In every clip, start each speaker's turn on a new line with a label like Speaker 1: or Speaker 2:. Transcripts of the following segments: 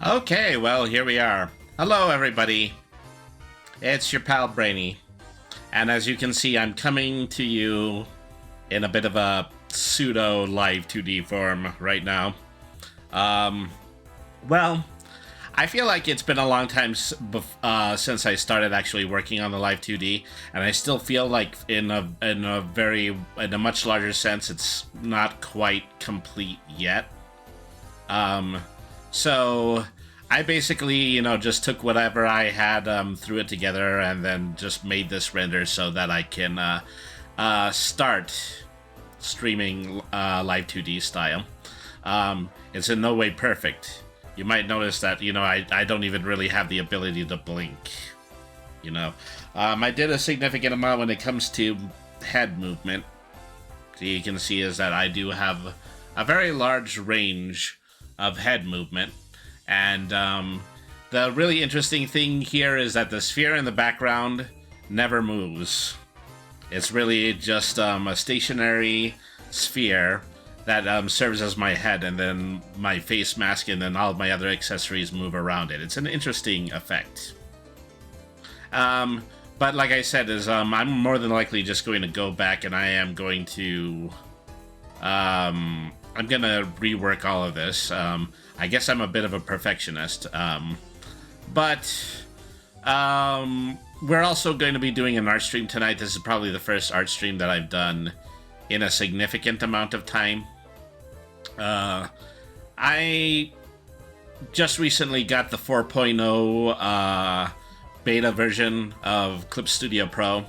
Speaker 1: Okay, well, here we are. Hello, everybody. It's your pal Brainy. And as you can see, I'm coming to you in a bit of a pseudo live 2D form right now. Um, well, I feel like it's been a long time since I started actually working on the live 2D, and I still feel like in a much larger sense, it's not quite complete yet. Um, so I basically, just took whatever I had, threw it together, and then just made this render so that I can start streaming live 2D style. It's in no way perfect. You might notice that, I don't even really have the ability to blink. I did a significant amount when it comes to head movement. So you can see is that I do have a very large range of head movement. And the really interesting thing here is that the sphere in the background never moves. It's really just a stationary sphere that serves as my head, and then my face mask, and then all of my other accessories move around it. It's an interesting effect. But like I said, I'm more than likely just going to go back, and I am going to I'm gonna rework all of this. I guess I'm a bit of a perfectionist, but we're also going to be doing an art stream tonight. This is probably the first art stream that I've done in a significant amount of time. I just recently got the 4.0 beta version of Clip Studio Pro,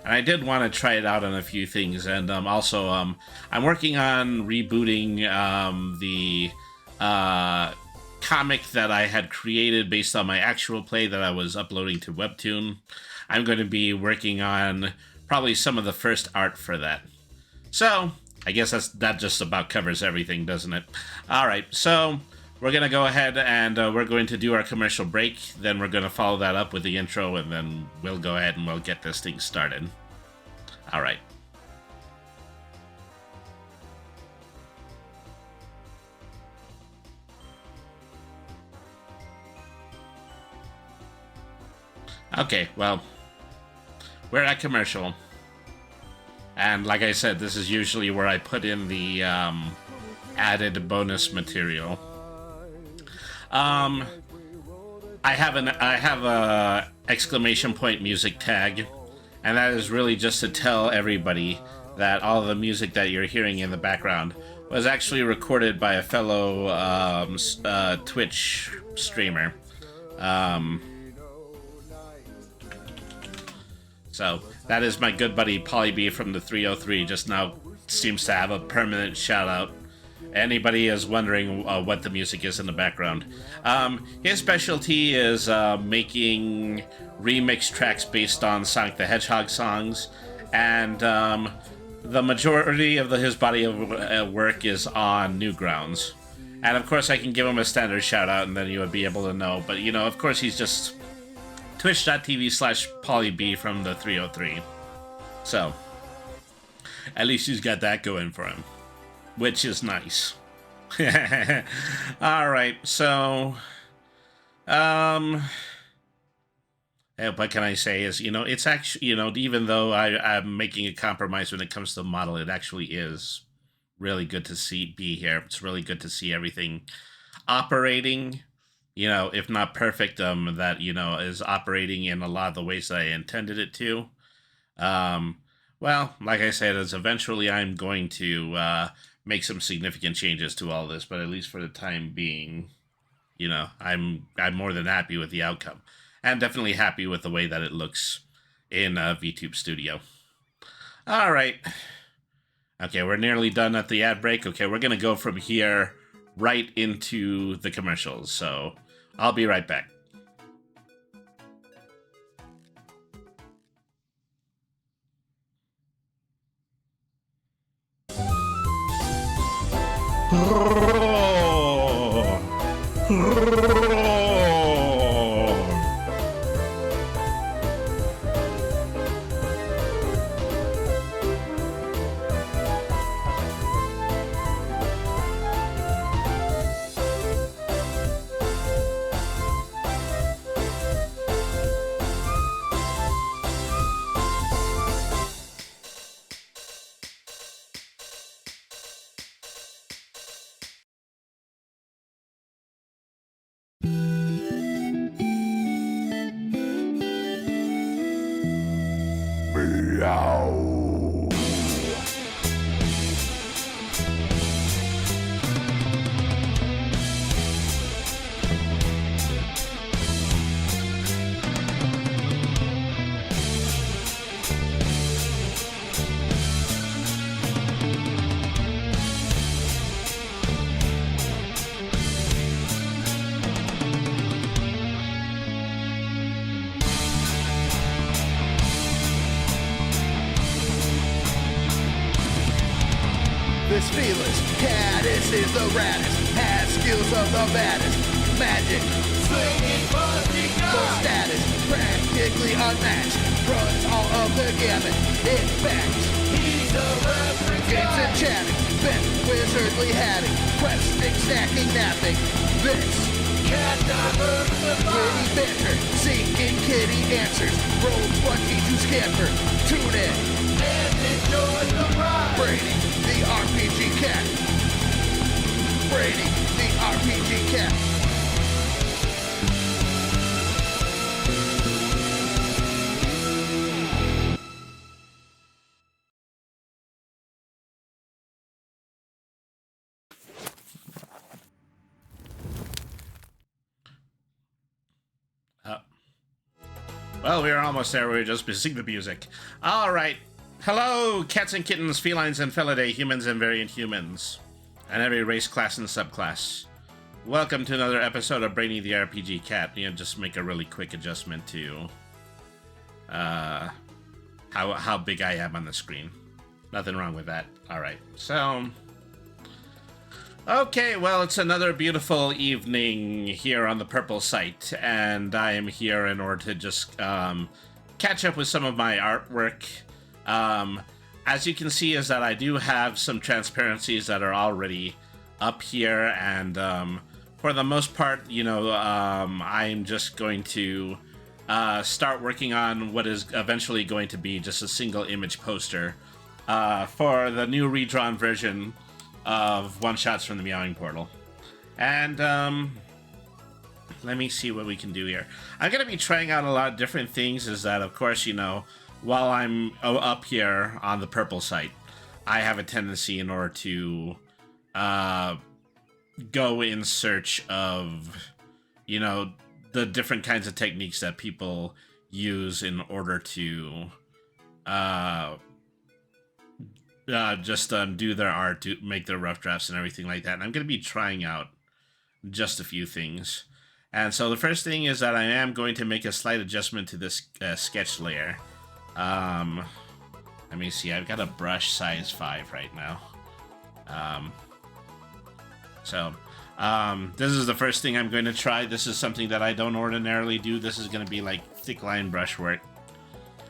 Speaker 1: and I did want to try it out on a few things. And also, I'm working on rebooting the comic that I had created based on my actual play that I was uploading to Webtoon. I'm going to be working on probably some of the first art for that. So, I guess that just about covers everything, doesn't it? Alright, so we're going to go ahead and we're going to do our commercial break. Then we're going to follow that up with the intro, and then we'll go ahead and we'll get this thing started. Alright. Okay, well, we're at commercial. And like I said, this is usually where I put in the added bonus material. I have a exclamation point music tag, and that is really just to tell everybody that all the music that you're hearing in the background was actually recorded by a fellow Twitch streamer. So that is my good buddy Polly from the 303. Just now seems to have a permanent shout out. Anybody is wondering what the music is in the background. His specialty is making remix tracks based on Sonic the Hedgehog songs, and the majority of his body of work is on Newgrounds. And of course I can give him a standard shout out and then you would be able to know, but of course he's just twitch.tv/PollyB from the 303. So, at least he's got that going for him, which is nice. Alright, so, what can I say is, it's actually, even though I'm making a compromise when it comes to the model, it actually is really good to be here. It's really good to see everything operating, if not perfect, that, is operating in a lot of the ways that I intended it to. Well, like I said, eventually I'm going to make some significant changes to all this, but at least for the time being, I'm more than happy with the outcome. And definitely happy with the way that it looks in VTube Studio. All right. Okay, we're nearly done at the ad break. Okay, we're going to go from here right into the commercials, so I'll be right back.
Speaker 2: This fearless caddis is the raddest, has skills of the baddest. Magic, slinging buzzing for status, practically unmatched. Runs all of the gamut, in fact, he's a reference games and chatting, bent wizardly hatting, questing, stacking, napping. This cat diversified, witty banter, seeking kitty answers, roll 20 to scamper. Tune in and enjoy the ride. Brady, the RPG cat. Brady, the RPG cat.
Speaker 1: Well, we're almost there. We're just missing the music. All right. Hello, cats and kittens, felines and felidae, humans and variant humans, and every race, class, and subclass. Welcome to another episode of Brainy the RPG Cat. You know, just make a really quick adjustment to how big I am on the screen. Nothing wrong with that. All right. So, okay, well, it's another beautiful evening here on the Purple site, and I am here in order to just catch up with some of my artwork. As you can see, is that I do have some transparencies that are already up here, and for the most part, you know, I'm just going to start working on what is eventually going to be just a single image poster for the new redrawn version of one-shots from the Meowing Portal. And let me see what we can do here. I'm going to be trying out a lot of different things. Is that, of course, you know, while I'm up here on the Purple site, I have a tendency in order to go in search of, you know, the different kinds of techniques that people use in order to just do their art, to make their rough drafts and everything like that. And I'm going to be trying out just a few things. And so the first thing is that I am going to make a slight adjustment to this sketch layer. Let me see, I've got a brush size 5 right now. This is the first thing I'm going to try. This is something that I don't ordinarily do. This is going to be like thick line brush work.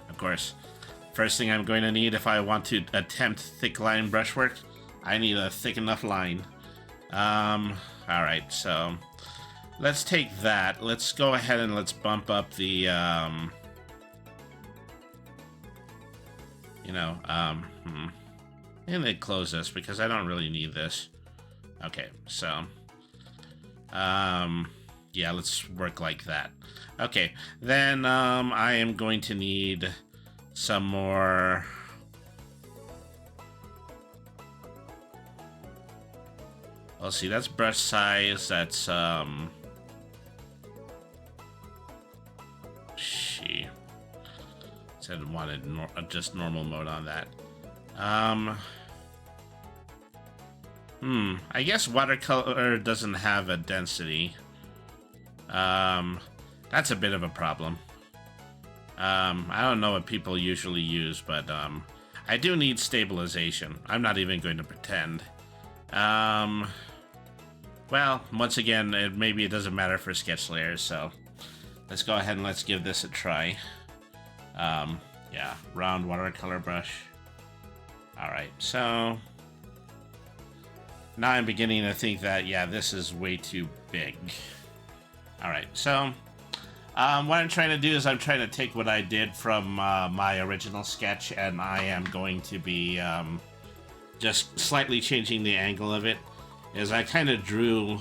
Speaker 1: Of course, first thing I'm going to need if I want to attempt thick line brush work, I need a thick enough line. Alright, so let's take that. Let's go ahead and let's bump up the, and then close this because I don't really need this. Okay, so, yeah, let's work like that. Okay, then, I am going to need some more. Let's see, that's brush size, that's, said it wanted just normal mode on that. I guess watercolor doesn't have a density. That's a bit of a problem. I don't know what people usually use, but I do need stabilization. I'm not even going to pretend. Well, once again, maybe it doesn't matter for sketch layers, so let's go ahead and let's give this a try. Yeah, round watercolor brush. Alright, so now I'm beginning to think that, yeah, this is way too big. Alright, so what I'm trying to do is I'm trying to take what I did from my original sketch, and I am going to be just slightly changing the angle of it. Is I kind of drew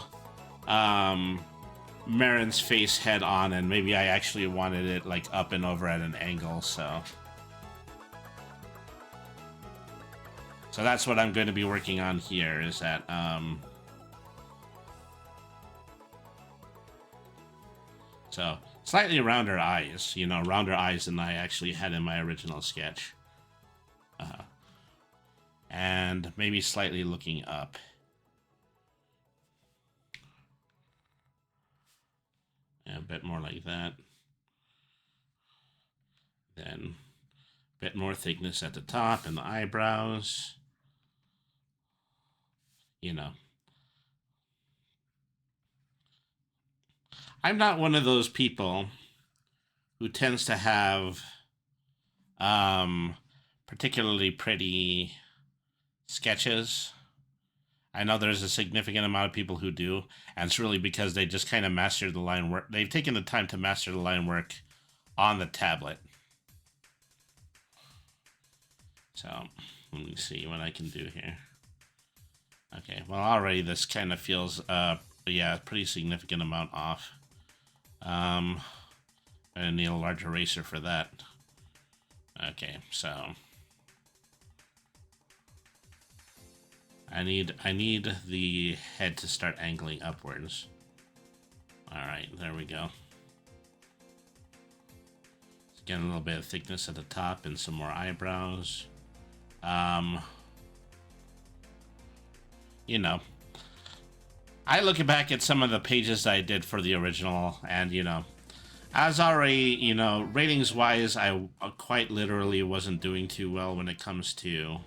Speaker 1: Marin's face head on, and maybe I actually wanted it like up and over at an angle, so that's what I'm going to be working on here, is that so slightly rounder eyes, you know, rounder eyes than I actually had in my original sketch, and maybe slightly looking up. A bit more like that. Then a bit more thickness at the top and the eyebrows. you know. I'm not one of those people who tends to have particularly pretty sketches. I know there's a significant amount of people who do, and it's really because they just kind of mastered the line work. They've taken the time to master the line work on the tablet. So, let me see what I can do here. Okay, well, already this kind of feels, yeah, pretty significant amount off. I need a large eraser for that. Okay, so I need the head to start angling upwards. All right, there we go. Let's get a little bit of thickness at the top and some more eyebrows. You know, I look back at some of the pages that I did for the original, and you know, as already, you know, ratings wise, I quite literally wasn't doing too well when it comes to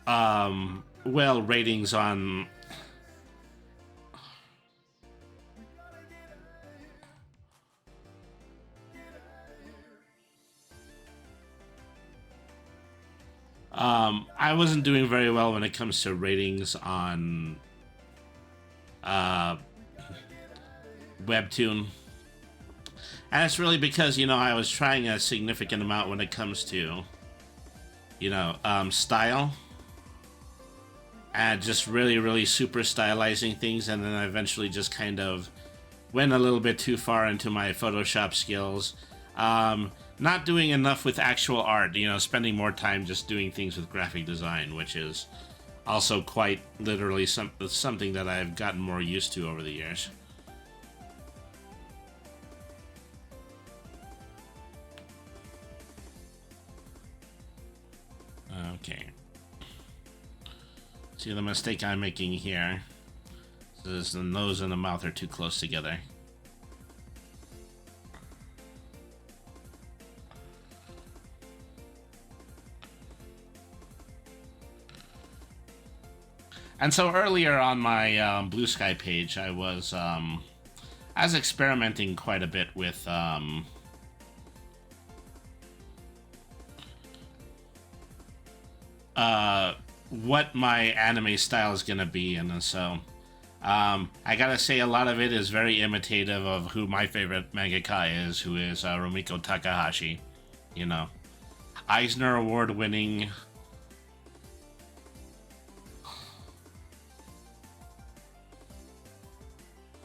Speaker 1: well, ratings on I wasn't doing very well when it comes to ratings on Webtoon. And it's really because, you know, I was trying a significant amount when it comes to, you know, style. And just really, really super stylizing things. And then I eventually just kind of went a little bit too far into my Photoshop skills. Not doing enough with actual art, you know, spending more time just doing things with graphic design, which is also quite literally something that I've gotten more used to over the years. Okay. See, the mistake I'm making here is the nose and the mouth are too close together. And so earlier on my Blue Sky page, I was experimenting quite a bit with what my anime style is gonna be, and so I gotta say a lot of it is very imitative of who my favorite mangaka is, who is Rumiko Takahashi. You know, Eisner Award-winning.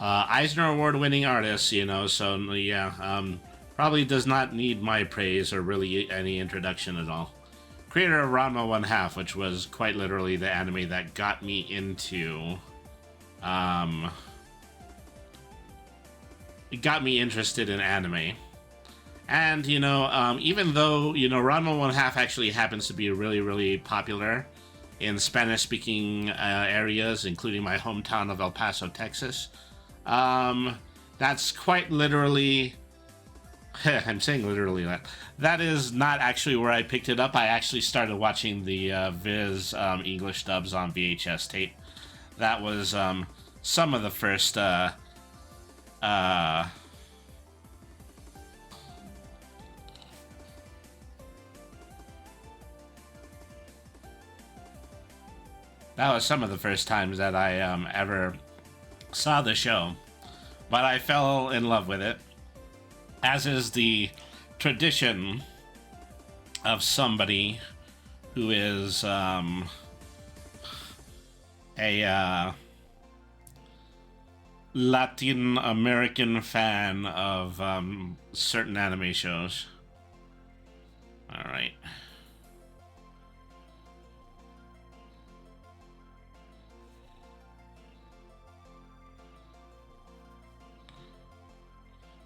Speaker 1: Eisner Award-winning artist, you know, so yeah, probably does not need my praise or really any introduction at all. Creator of Ranma 1/2, which was quite literally the anime that got me into, it got me interested in anime. And, you know, even though, you know, Ranma 1/2 actually happens to be really, really popular in Spanish-speaking areas, including my hometown of El Paso, Texas, that's quite literally, I'm saying literally that. That is not actually where I picked it up. I actually started watching the Viz English dubs on VHS tape. That was some of the first that was some of the first times that I ever saw the show. But I fell in love with it, as is the tradition of somebody who is a Latin American fan of certain anime shows. All right.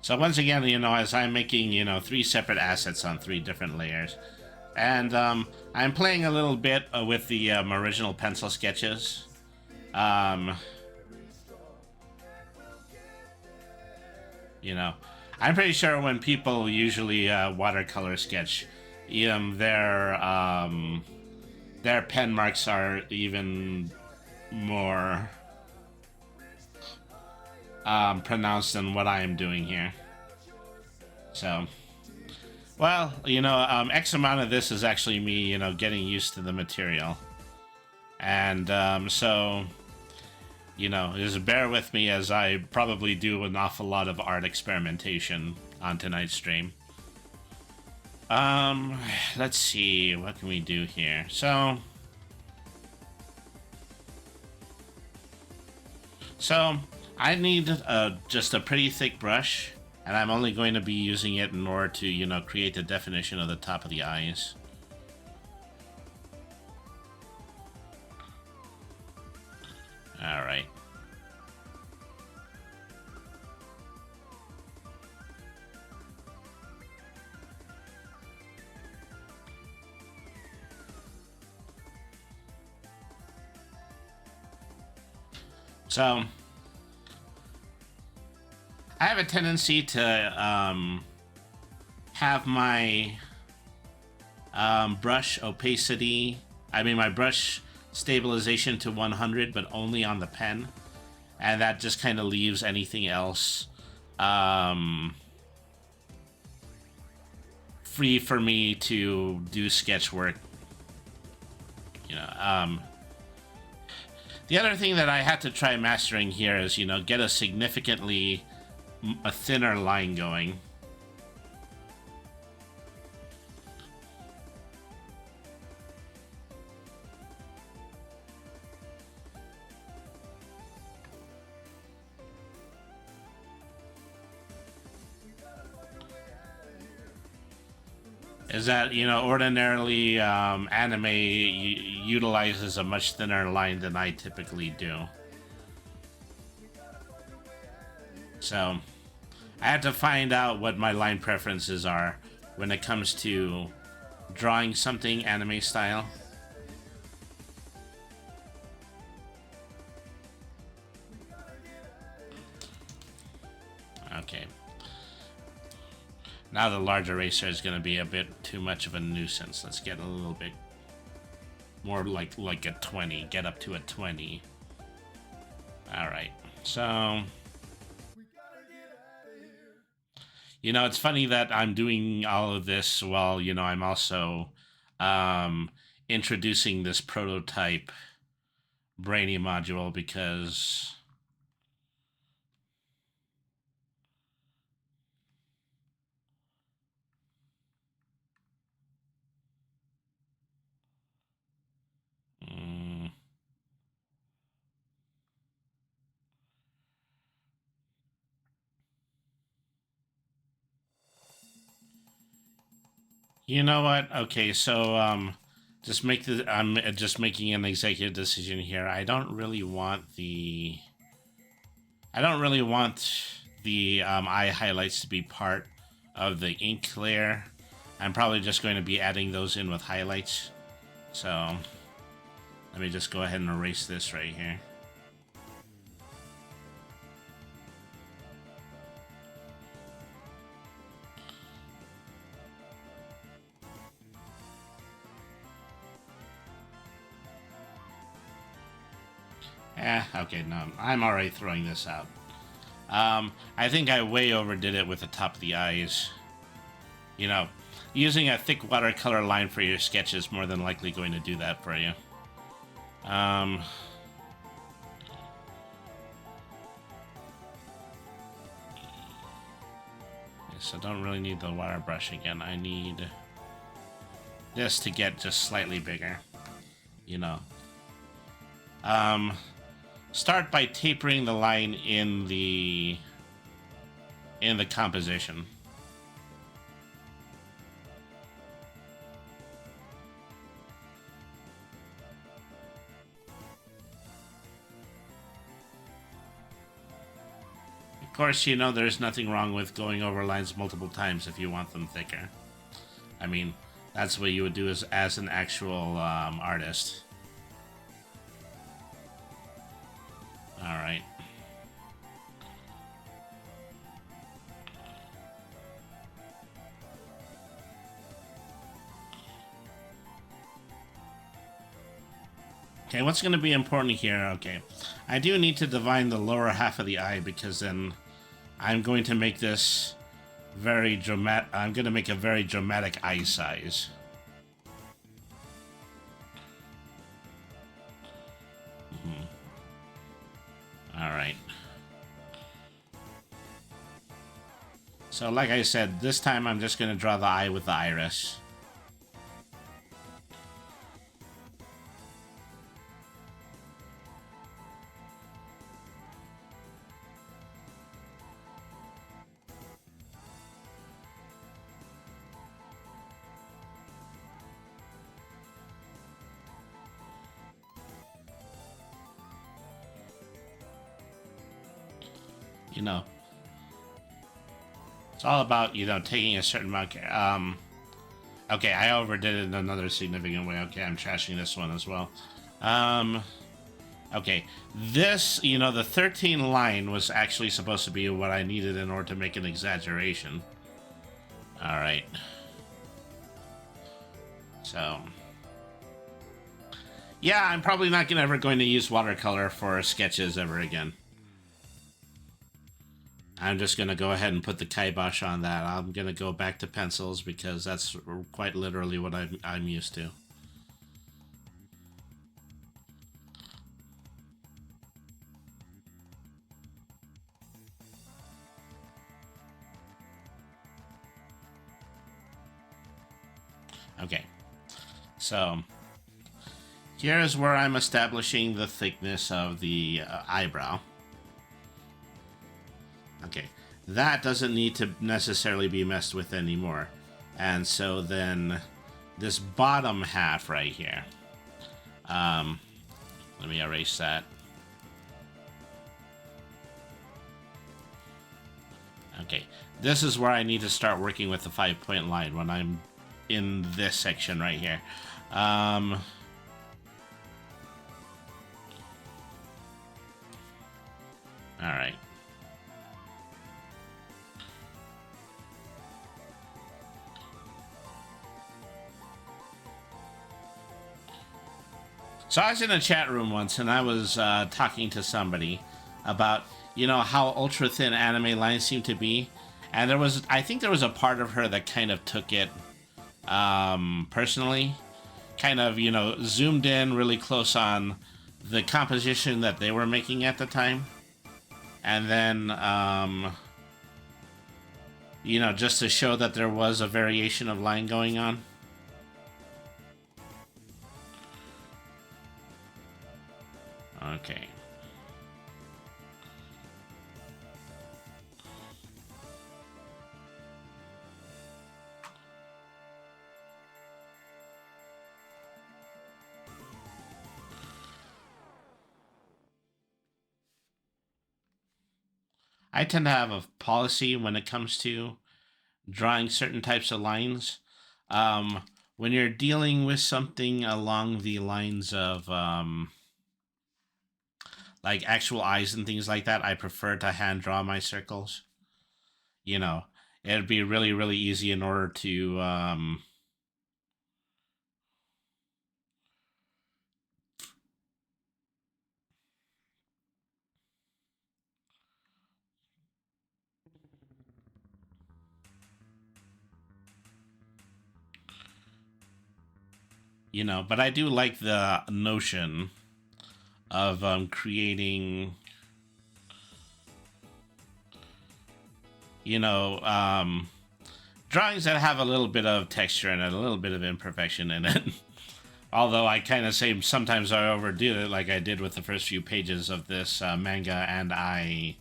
Speaker 1: So once again, you know, as I'm making, you know, 3 separate assets on 3 different layers, and I'm playing a little bit with the original pencil sketches. You know, I'm pretty sure when people usually watercolor sketch, their pen marks are even more pronounced than what I am doing here. So, well, X amount of this is actually me, getting used to the material. And so, just bear with me as I probably do an awful lot of art experimentation on tonight's stream. Let's see, what can we do here? So I need just a pretty thick brush, and I'm only going to be using it in order to, create the definition of the top of the eyes. All right. So, I have a tendency to have my brush opacity, my brush stabilization to 100, but only on the pen. And that just kind of leaves anything else free for me to do sketch work. The other thing that I had to try mastering here is, get a significantly thinner line going. Is that, ordinarily anime utilizes a much thinner line than I typically do. So I have to find out what my line preferences are when it comes to drawing something anime style. Okay. Now the large eraser is going to be a bit too much of a nuisance. Let's get a little bit more like a 20. Get up to a 20. Alright, so... it's funny that I'm doing all of this while, I'm also introducing this prototype Brainy module because... You know what? Okay, so I'm just making an executive decision here. I don't really want the eye highlights to be part of the ink layer. I'm probably just going to be adding those in with highlights. So let me just go ahead and erase this right here. Okay, no, I'm already throwing this out. I think I way overdid it with the top of the eyes. Using a thick watercolor line for your sketch is more than likely going to do that for you. So don't really need the wire brush again. I need this to get just slightly bigger. Start by tapering the line in the composition. Of course, there's nothing wrong with going over lines multiple times if you want them thicker. That's what you would do as an actual artist. Alright. Okay, what's going to be important here? Okay, I do need to define the lower half of the eye because then I'm going to make this very dramatic. I'm going to make a very dramatic eye size. All right. So like I said, this time I'm just going to draw the eye with the iris. You know, it's all about, you know, taking a certain amount. Okay, I overdid it in another significant way. Okay, I'm trashing this one as well. Okay, this, you know, the 13 line was actually supposed to be what I needed in order to make an exaggeration. All right. So, yeah, I'm probably not ever going to use watercolor for sketches ever again. I'm just going to go ahead and put the kibosh on that. I'm going to go back to pencils because that's quite literally what I'm used to. Okay, so here's where I'm establishing the thickness of the eyebrow. Okay, that doesn't need to necessarily be messed with anymore. And so then this bottom half right here, let me erase that. Okay, this is where I need to start working with the 5-point line when I'm in this section right here. All right. So I was in a chat room once, and I was talking to somebody about, you know, how ultra thin anime lines seem to be, and I think there was a part of her that kind of took it personally, kind of, you know, zoomed in really close on the composition that they were making at the time, and then, you know, just to show that there was a variation of line going on. Okay. I tend to have a policy when it comes to drawing certain types of lines. When you're dealing with something along the lines of like actual eyes and things like that, I prefer to hand draw my circles. You know, it'd be really, really easy in order to you know, but I do like the notion of creating, you know, drawings that have a little bit of texture in it, a little bit of imperfection in it. Although I kind of say sometimes I overdo it, like I did with the first few pages of this manga, and I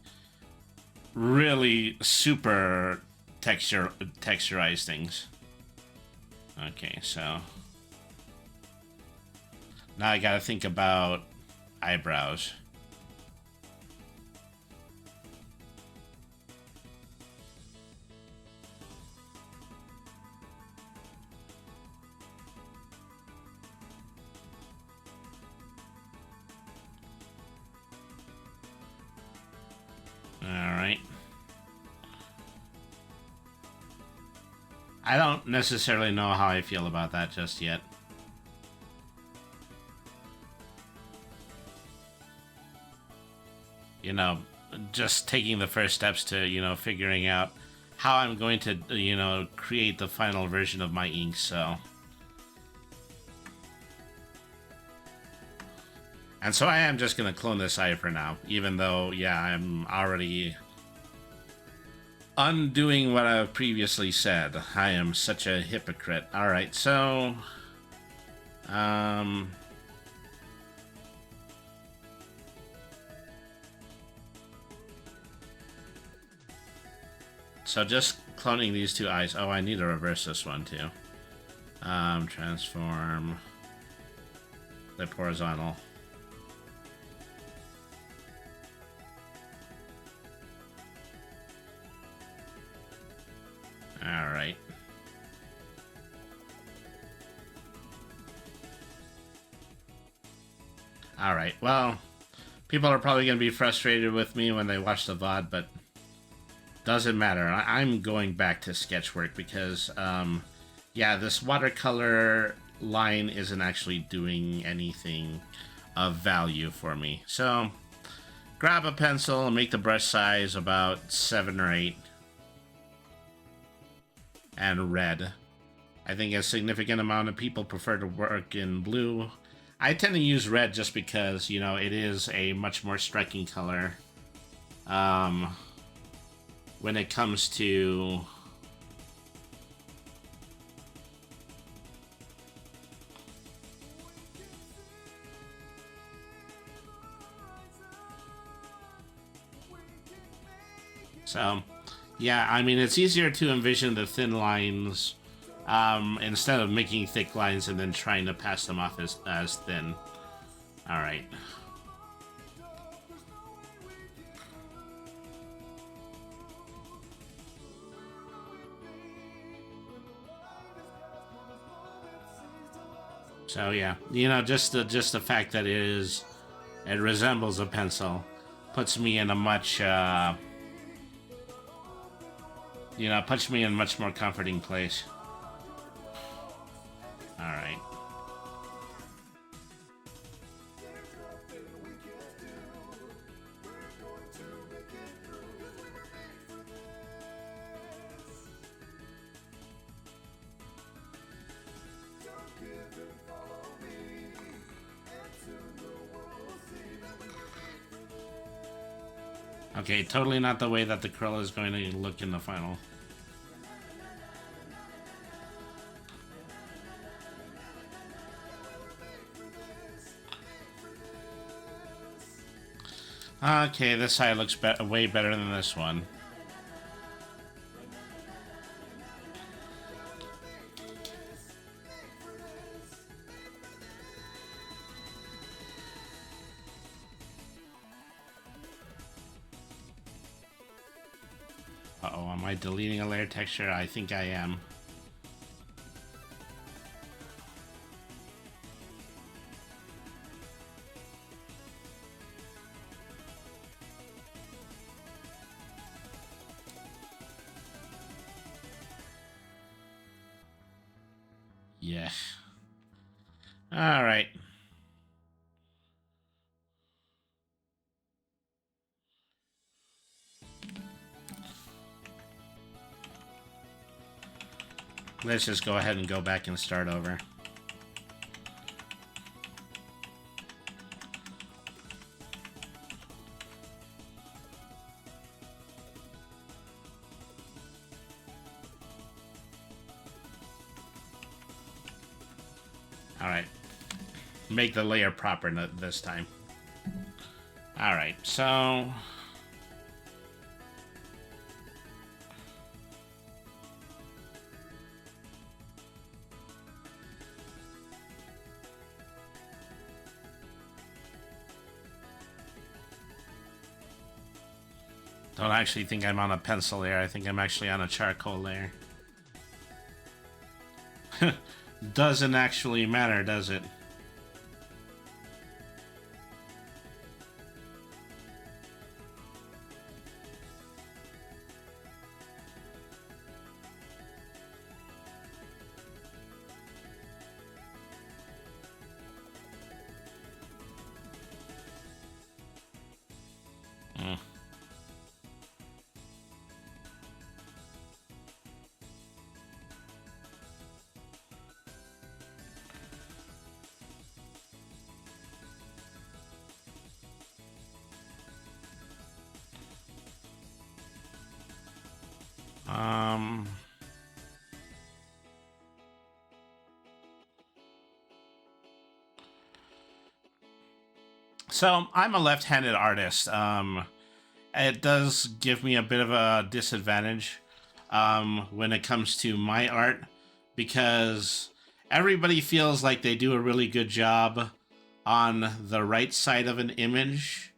Speaker 1: really super texturize things. Okay, so now I gotta think about eyebrows. Alright. I don't necessarily know how I feel about that just yet. you know, just taking the first steps to, you know, figuring out how I'm going to, you know, create the final version of my ink, so. And so I am just going to clone this eye for now, even though, yeah, I'm already undoing what I've previously said. I am such a hypocrite. Alright, so... So just cloning these two eyes. Oh, I need to reverse this one too. Transform. Lip horizontal. Alright. Alright, well, people are probably going to be frustrated with me when they watch the VOD, but doesn't matter. I'm going back to sketch work because, yeah, this watercolor line isn't actually doing anything of value for me. So, grab a pencil and make the brush size about 7 or 8. And red. I think a significant amount of people prefer to work in blue. I tend to use red just because, you know, it is a much more striking color. When it comes to so, yeah, I mean, it's easier to envision the thin lines instead of making thick lines and then trying to pass them off as thin. Alright. So yeah, you know, just the fact that it resembles a pencil puts me in a much you know, puts me in a much more comforting place. All right. Okay, totally not the way that the curl is going to look in the final. Okay, this side looks way better than this one. Uh-oh, am I deleting a layer texture? I think I am. Yeah. All right. Let's just go ahead and go back and start over. Alright. Make the layer proper this time. Alright, so... Don't actually think I'm on a pencil layer. I think I'm actually on a charcoal layer. Doesn't actually matter, does it? So I'm a left-handed artist. It does give me a bit of a disadvantage when it comes to my art because everybody feels like they do a really good job on the right side of an image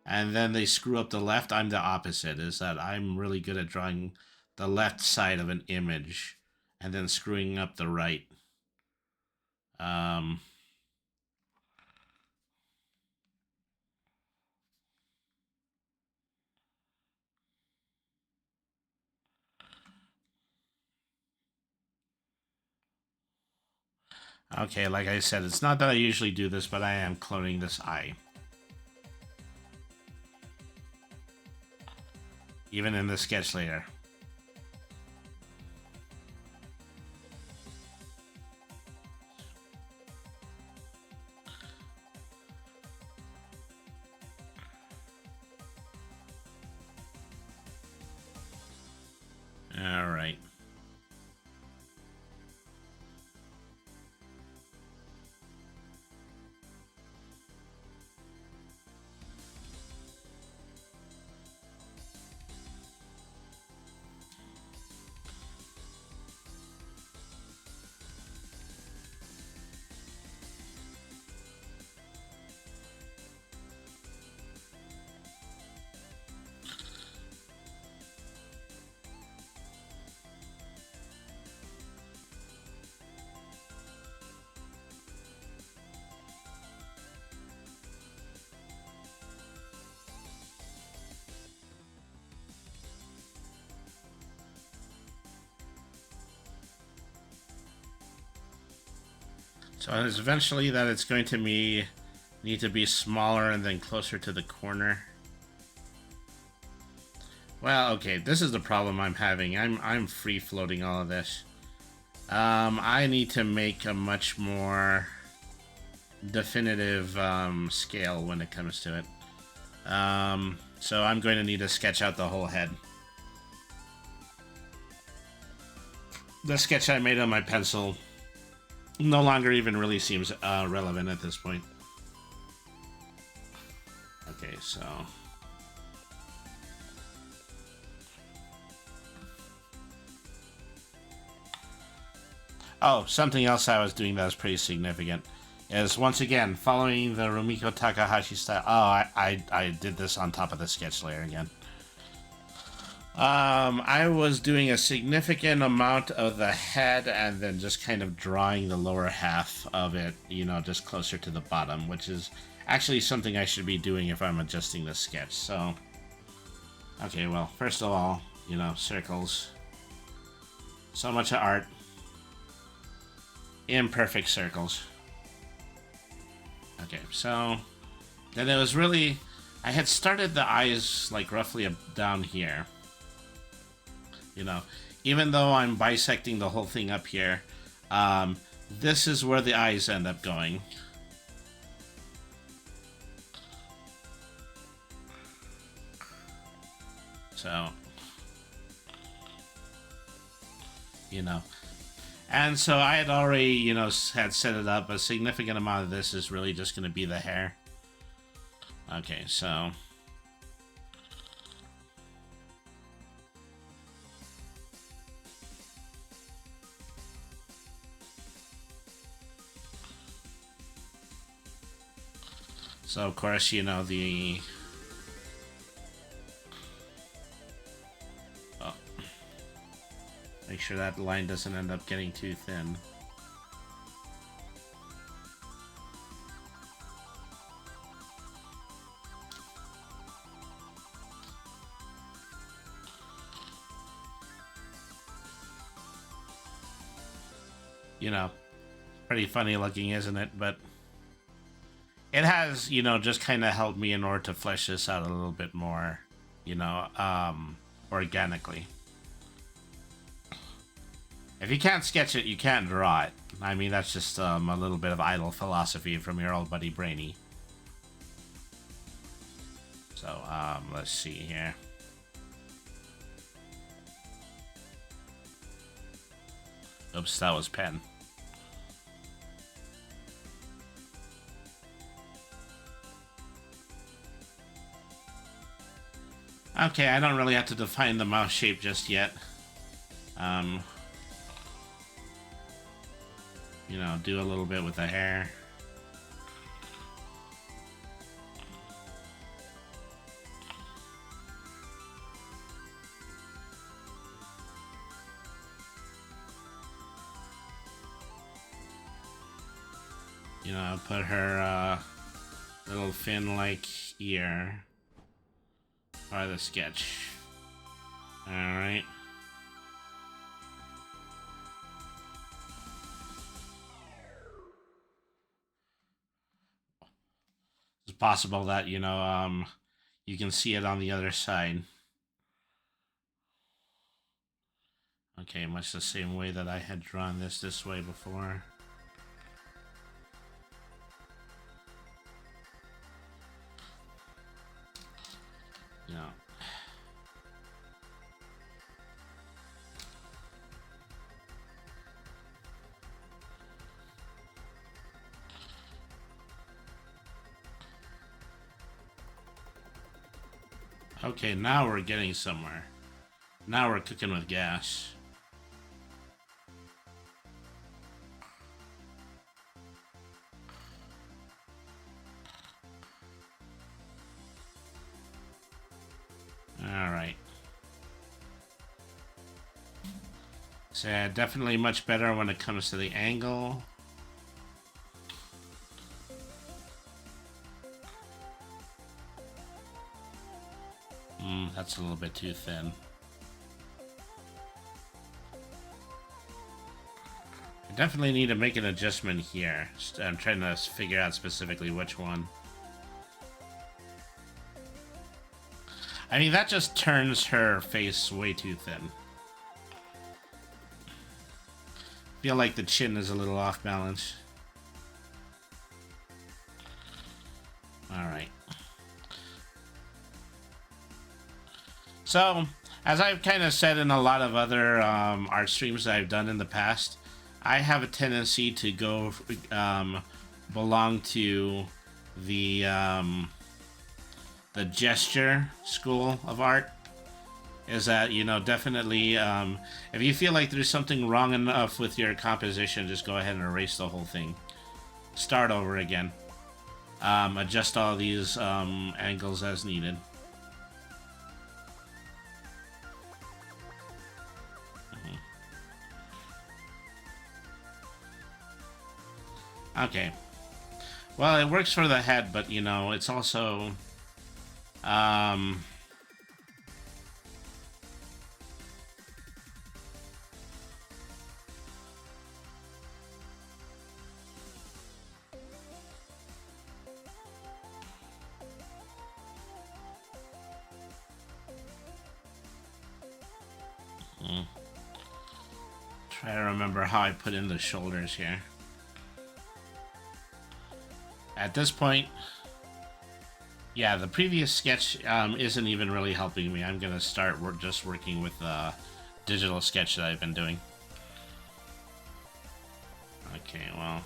Speaker 1: and then they screw up the left. I'm the opposite, is that I'm really good at drawing the left side of an image and then screwing up the right. Um, okay, like I said, it's not that I usually do this, but I am cloning this eye. Even in the sketch later. All right. So it's eventually that it's going to need to be smaller and then closer to the corner. Well, okay, this is the problem I'm having. I'm free floating all of this. I need to make a much more definitive scale when it comes to it. So I'm going to need to sketch out the whole head. The sketch I made on my pencil no longer even really seems relevant at this point. Okay, so... Oh, something else I was doing that was pretty significant is, once again, following the Rumiko Takahashi style. Oh, I did this on top of the sketch layer again. I was doing a significant amount of the head and then just kind of drawing the lower half of it, you know, just closer to the bottom, which is actually something I should be doing if I'm adjusting the sketch. So, okay, well, first of all, you know, circles. So much art. Imperfect circles. Okay, so then it was really, I had started the eyes like roughly down here. You know, even though I'm bisecting the whole thing up here, this is where the eyes end up going. So, you know, and so I had already, you know, had set it up. A significant amount of this is really just going to be the hair. Okay, so... So, of course, you know, the... Oh. Make sure that line doesn't end up getting too thin. You know, pretty funny looking, isn't it? But... it has, you know, just kind of helped me in order to flesh this out a little bit more, you know, organically. If you can't sketch it, you can't draw it. I mean, that's just a little bit of idle philosophy from your old buddy Brainy. So, let's see here. Oops, that was pen. Okay, I don't really have to define the mouth shape just yet. You know, do a little bit with the hair. You know, put her little fin-like ear by the sketch. Alright. It's possible that, you know, you can see it on the other side. Okay, much the same way that I had drawn this way before. Yeah. Okay, now we're getting somewhere. Now we're cooking with gas. Alright. So definitely much better when it comes to the angle. That's a little bit too thin. I definitely need to make an adjustment here. I'm trying to figure out specifically which one. I mean, that just turns her face way too thin. I feel like the chin is a little off balance. Alright. So, as I've kind of said in a lot of other art streams that I've done in the past, I have a tendency to go belong to the gesture school of art. Is that, you know, definitely if you feel like there's something wrong enough with your composition, just go ahead and erase the whole thing. Start over again. Adjust all these angles as needed. Okay. Well, it works for the head, but, you know, it's also... Try to remember how I put in the shoulders here. At this point, yeah, the previous sketch isn't even really helping me. I'm gonna start just working with the digital sketch that I've been doing. Okay, well,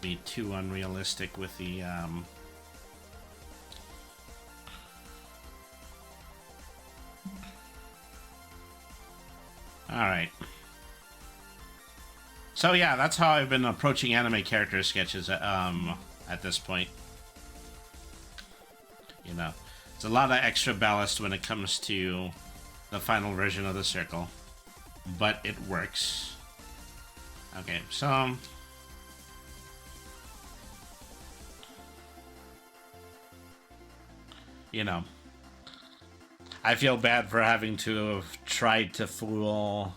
Speaker 1: be too unrealistic with the Alright. So yeah, that's how I've been approaching anime character sketches at this point. You know, it's a lot of extra ballast when it comes to the final version of the circle, but it works. Okay, so... you know, I feel bad for having to have tried to fool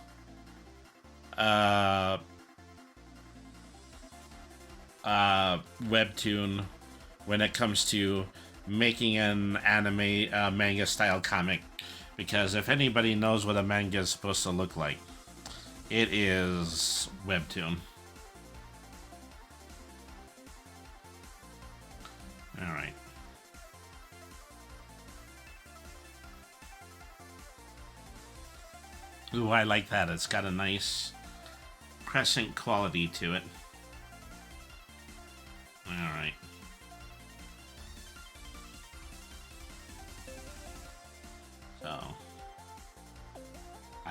Speaker 1: Webtoon when it comes to making an anime manga style comic, because if anybody knows what a manga is supposed to look like, it is Webtoon. Alright. Ooh, I like that. It's got a nice crescent quality to it. Alright.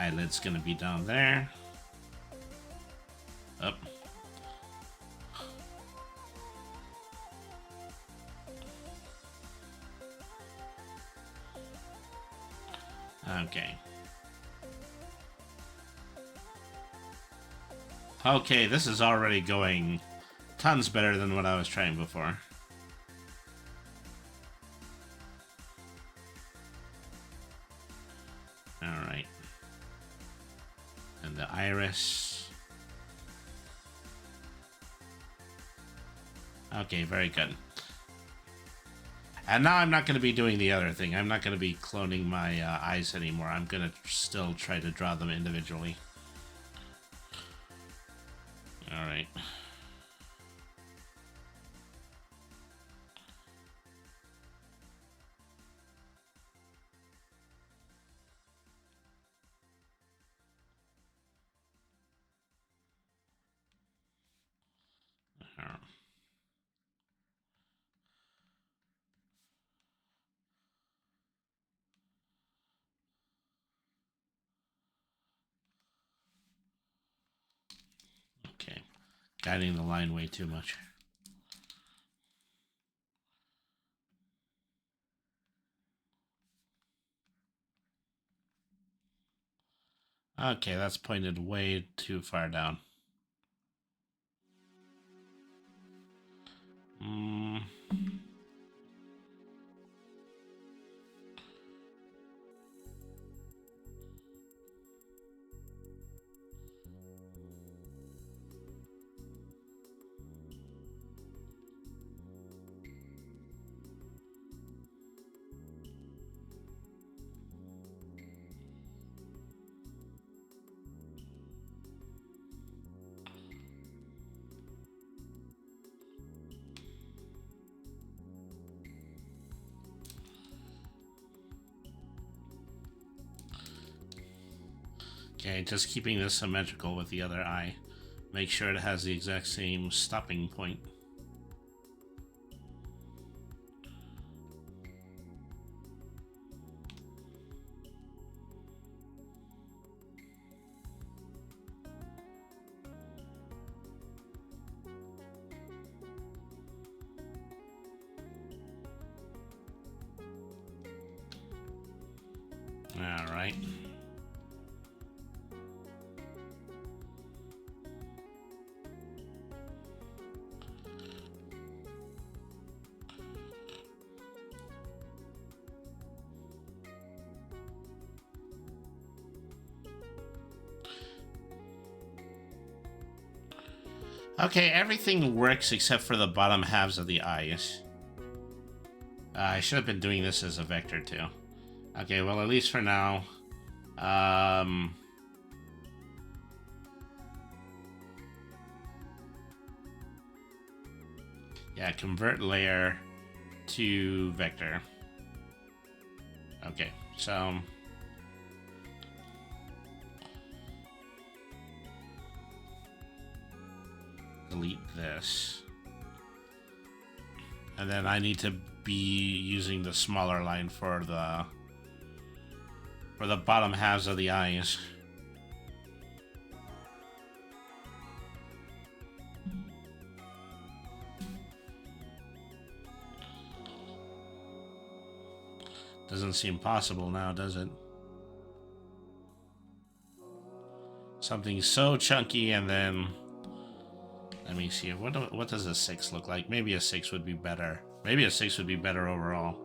Speaker 1: eyelid's gonna be down there. Up. Okay. Okay, this is already going tons better than what I was trying before. Alright. And the iris. Okay, very good. And now I'm not going to be doing the other thing. I'm not going to be cloning my eyes anymore. I'm going to still try to draw them individually. Alright. Okay. Guiding the line way too much. Okay, that's pointed way too far down. Okay, just keeping this symmetrical with the other eye. Make sure it has the exact same stopping point. All right. Okay, everything works except for the bottom halves of the eyes. I should have been doing this as a vector too. Okay, well, at least for now. Yeah, convert layer to vector. Okay, so delete this. And then I need to be using the smaller line for the bottom halves of the eyes. Doesn't seem possible now, does it? Something so chunky, and then let me see. What does a 6 look like? Maybe a 6 would be better. Maybe a 6 would be better overall.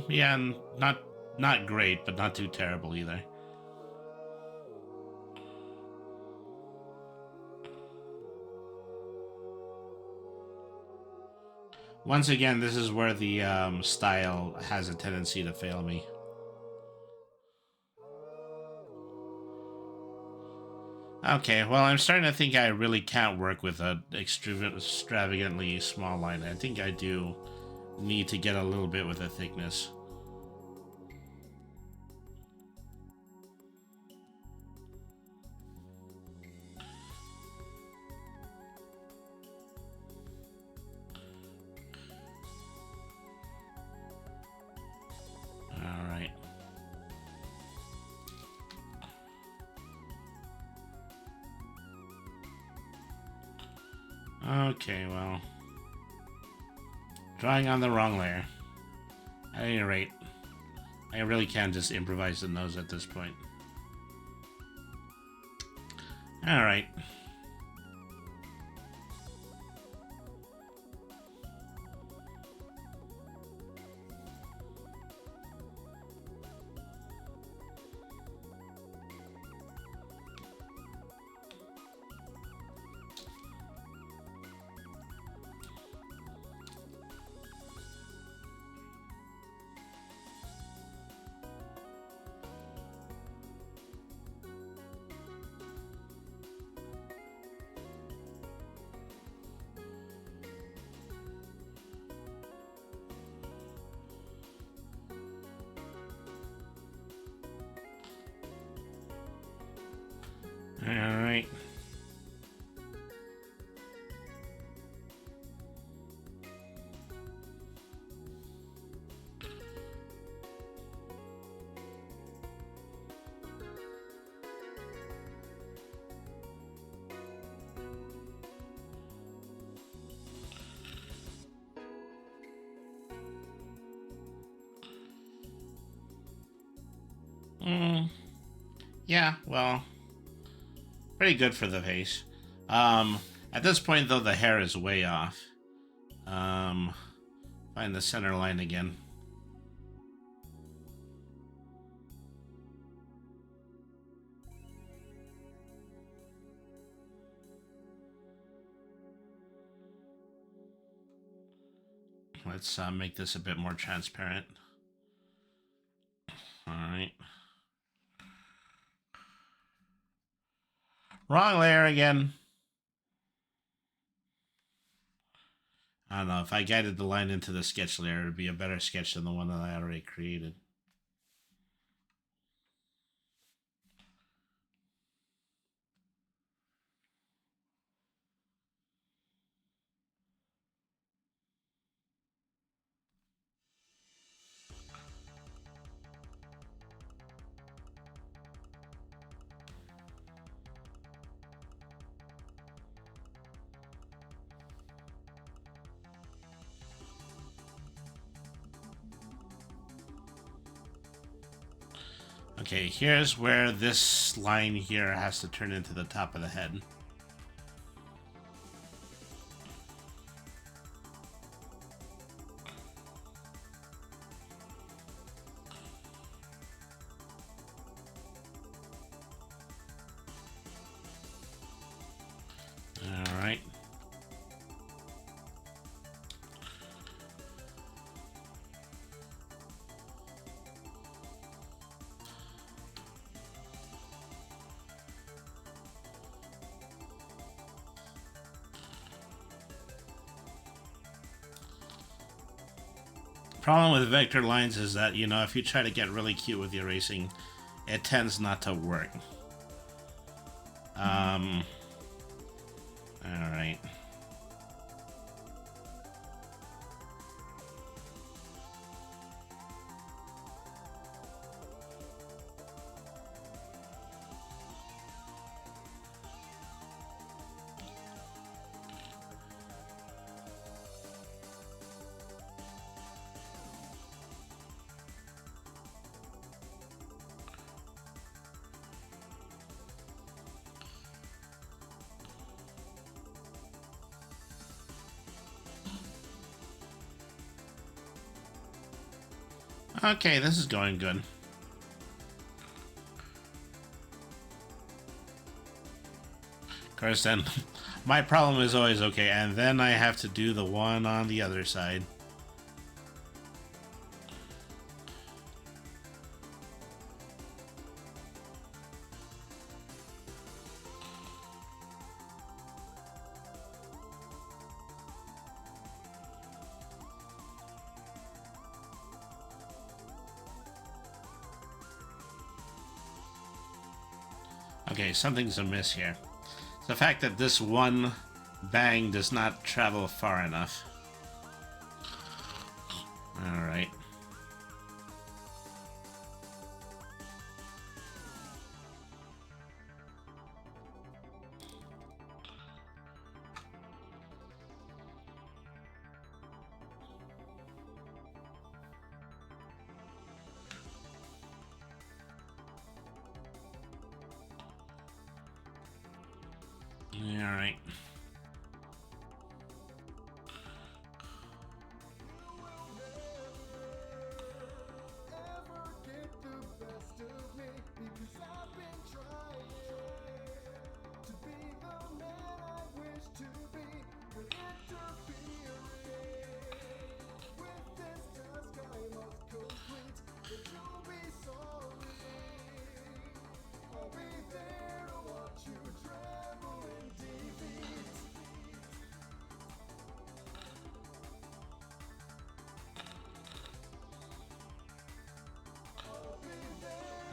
Speaker 1: Yeah, not great, but not too terrible either. Once again, this is where the style has a tendency to fail me. Okay, well, I'm starting to think I really can't work with an extravagantly small line. I think I do need to get a little bit with the thickness. Okay, well, drawing on the wrong layer. At any rate, I really can just improvise the nose at this point. Alright. Alright. Yeah, well, pretty good for the face. At this point, though, the hair is way off. Find the center line again. Let's make this a bit more transparent. All right. Wrong layer again. I don't know. If I guided the line into the sketch layer, it would be a better sketch than the one that I already created. Okay, here's where this line here has to turn into the top of the head. All right. Problem with vector lines is that, you know, if you try to get really cute with the erasing, it tends not to work. All right. Okay, this is going good. Of course, then my problem is always, okay, and then I have to do the one on the other side. Okay, something's amiss here. It's the fact that this one bang does not travel far enough. Alright. Alright.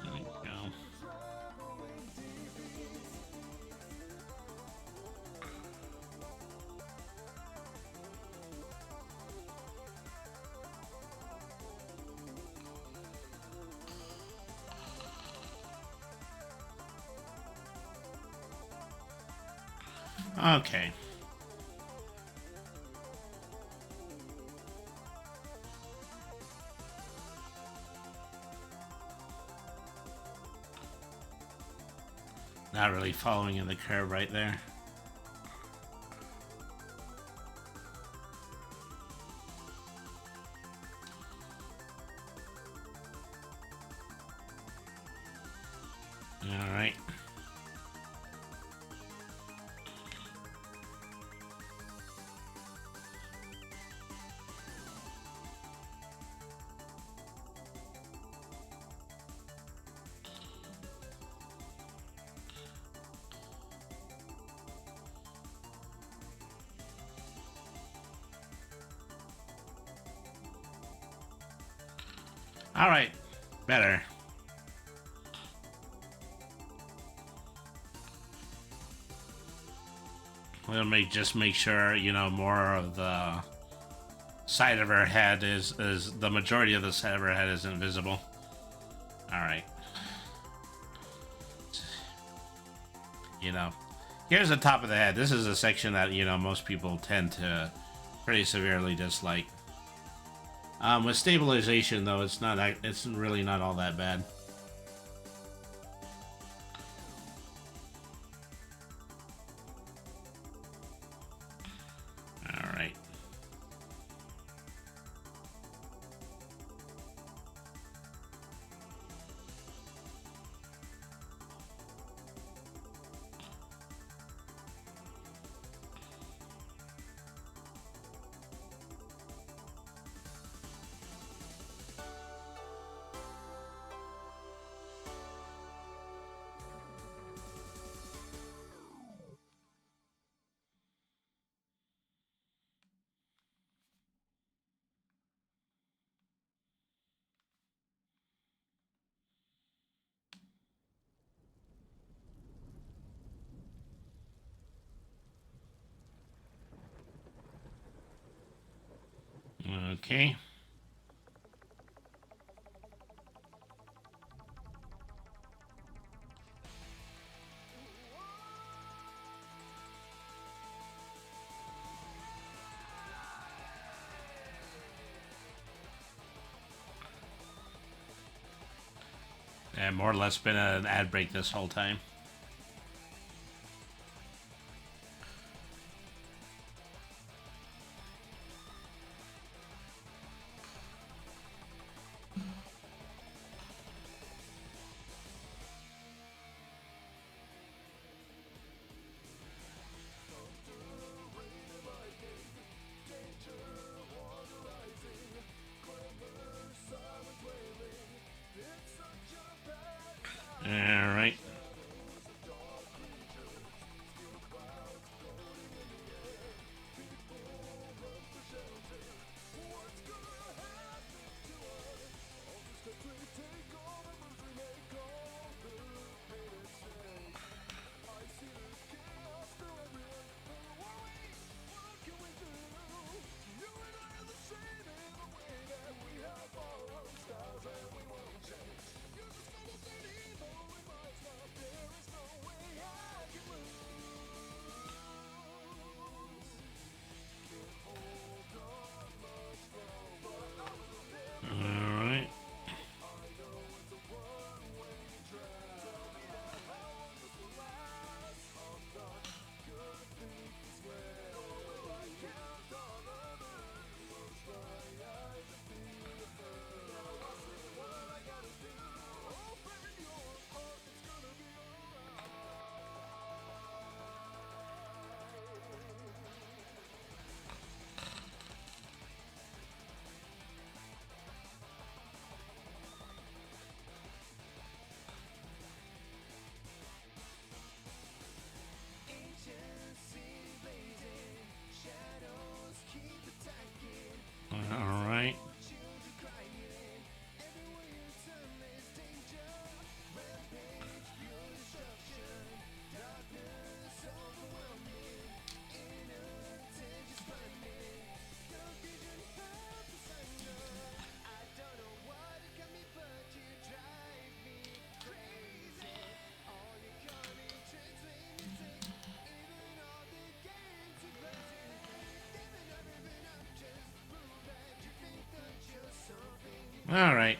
Speaker 1: There we go. Okay. Not really following in the curve right there. All right. All right. Better. We'll just make sure, you know, more of the side of her head is the majority of the side of her head is invisible. All right. You know, here's the top of the head. This is a section that, you know, most people tend to pretty severely dislike. With stabilization, though, it's really not all that bad. All right. Okay. And more or less been an ad break this whole time. All right. All right.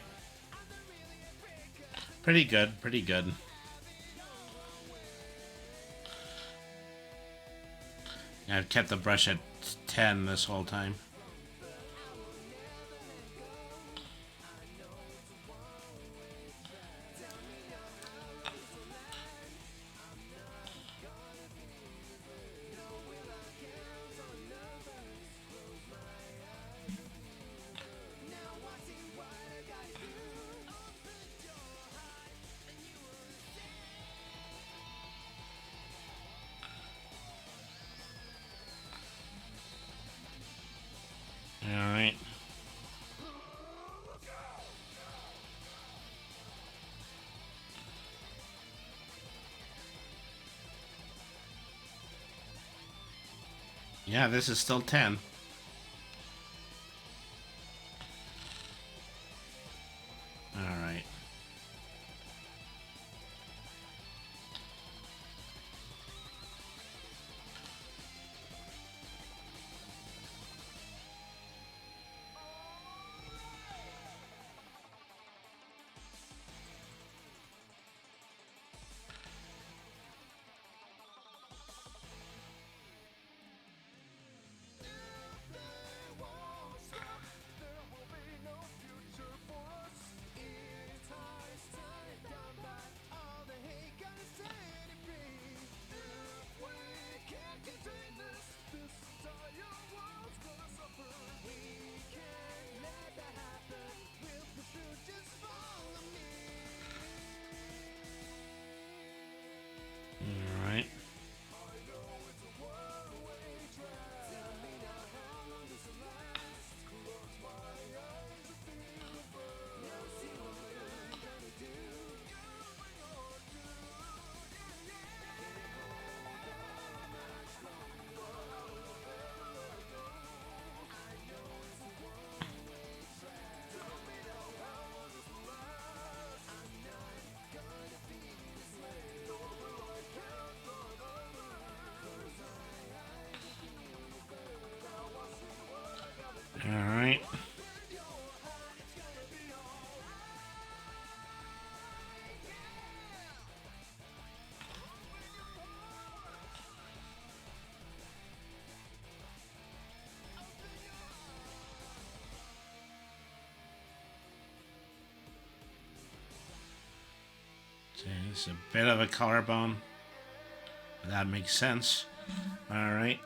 Speaker 1: Pretty good, pretty good. I've kept the brush at 10 this whole time. Alright. Yeah, this is still 10. Alright. Alright. Alright. It's a bit of a collarbone. That makes sense. Alright.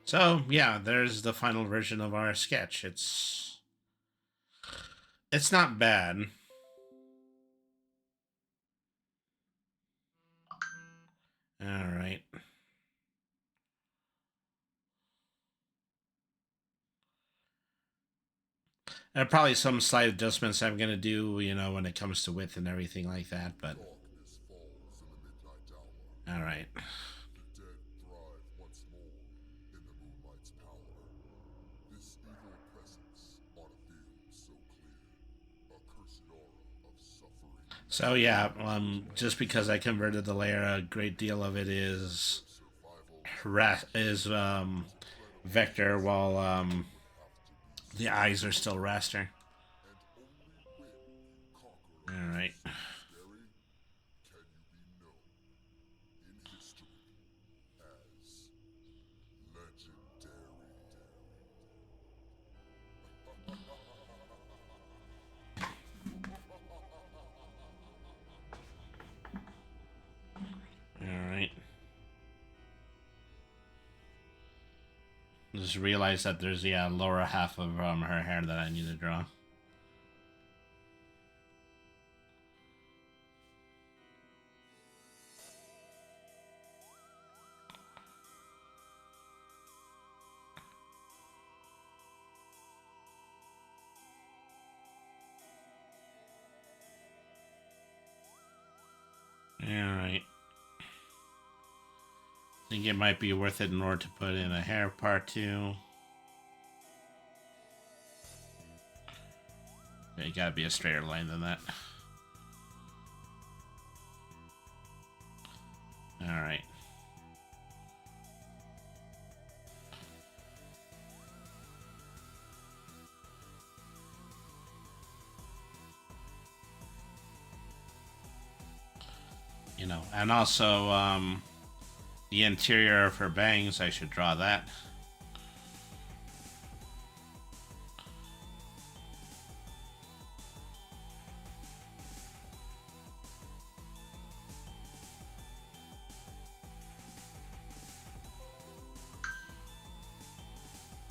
Speaker 1: So, yeah, there's the final version of our sketch. It's not bad. Alright. There are probably some slight adjustments I'm going to do, you know, when it comes to width and everything like that, but... Alright. So yeah, just because I converted the layer, a great deal of it is vector, while the eyes are still raster. All right. All right. Just realized that there's the lower half of her hair that I need to draw. Alright. Think it might be worth it in order to put in a hair part too. It gotta be a straighter line than that. Alright. You know, and also the interior of her bangs, I should draw that.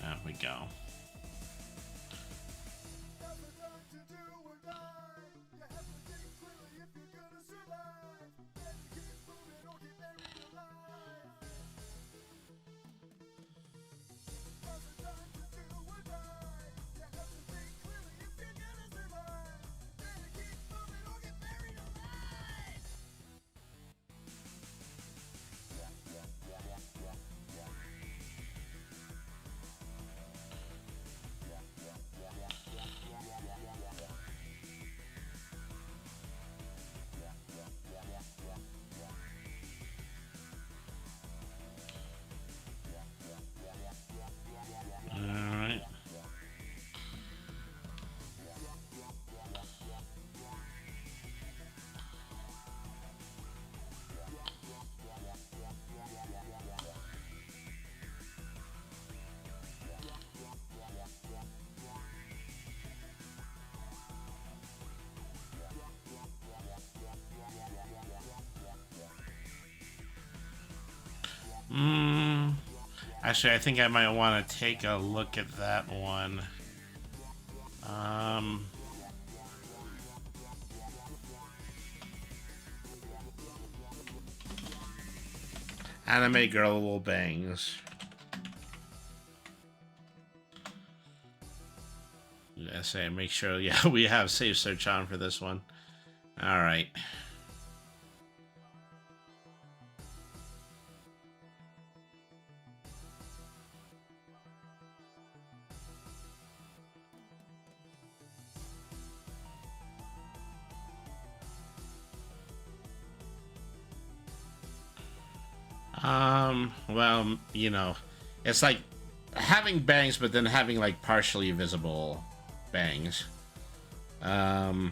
Speaker 1: There we go. Alright. Actually, I think I might want to take a look at that one. Anime girl will bangs. Yeah, say make sure. Yeah, we have safe search on for this one. All right. Well, you know, it's like having bangs, but then having like partially visible bangs. So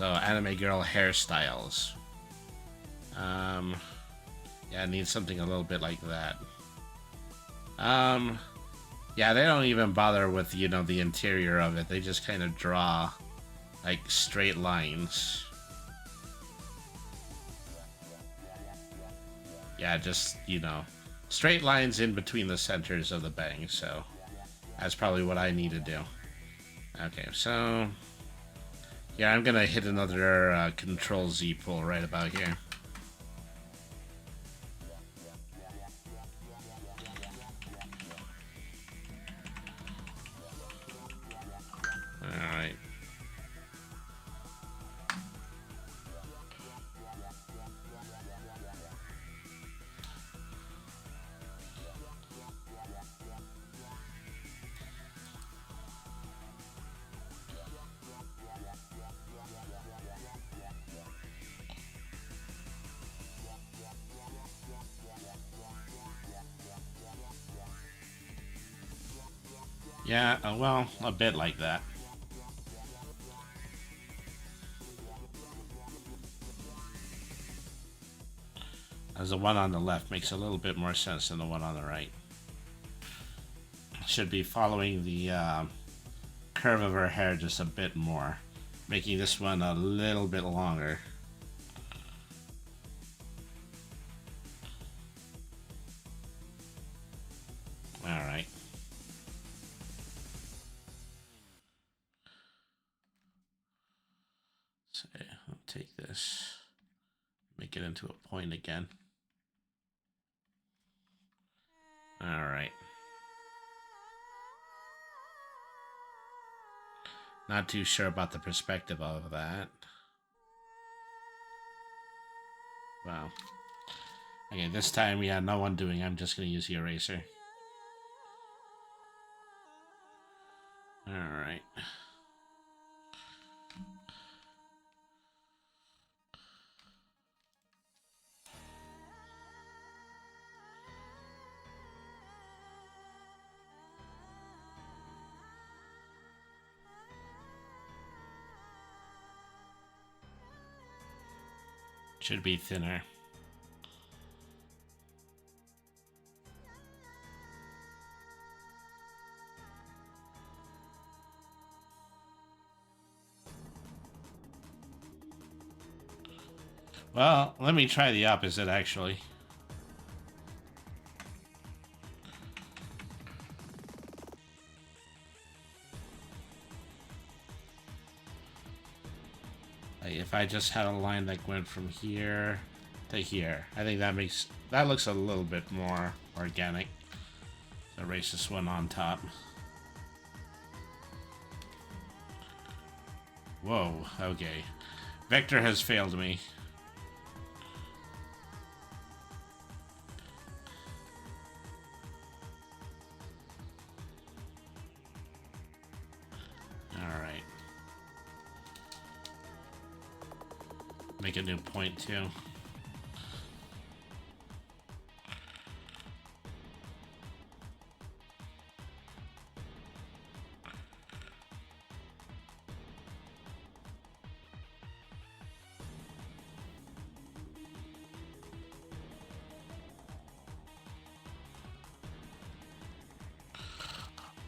Speaker 1: anime girl hairstyles. Yeah, I need something a little bit like that. Yeah, they don't even bother with, you know, the interior of it. They just kind of draw like straight lines. Yeah, just, you know, straight lines in between the centers of the bang. So that's probably what I need to do. Okay, so yeah, I'm gonna hit another Control Z pull right about here. Alright. Yeah, well, a bit like that. As the one on the left makes a little bit more sense than the one on the right. Should be following the curve of her hair just a bit more, making this one a little bit longer. Alright. So I'll take this, make it into a point again. Alright. Not too sure about the perspective of that. Wow. Okay, this time, yeah, no undoing. I'm just going to use the eraser. Alright. Should be thinner. Well, let me try the opposite, actually. Like if I just had a line that went from here to here, I think that looks a little bit more organic. So erase this one on top. Whoa, okay. Vector has failed me. Alright. Make a new point too.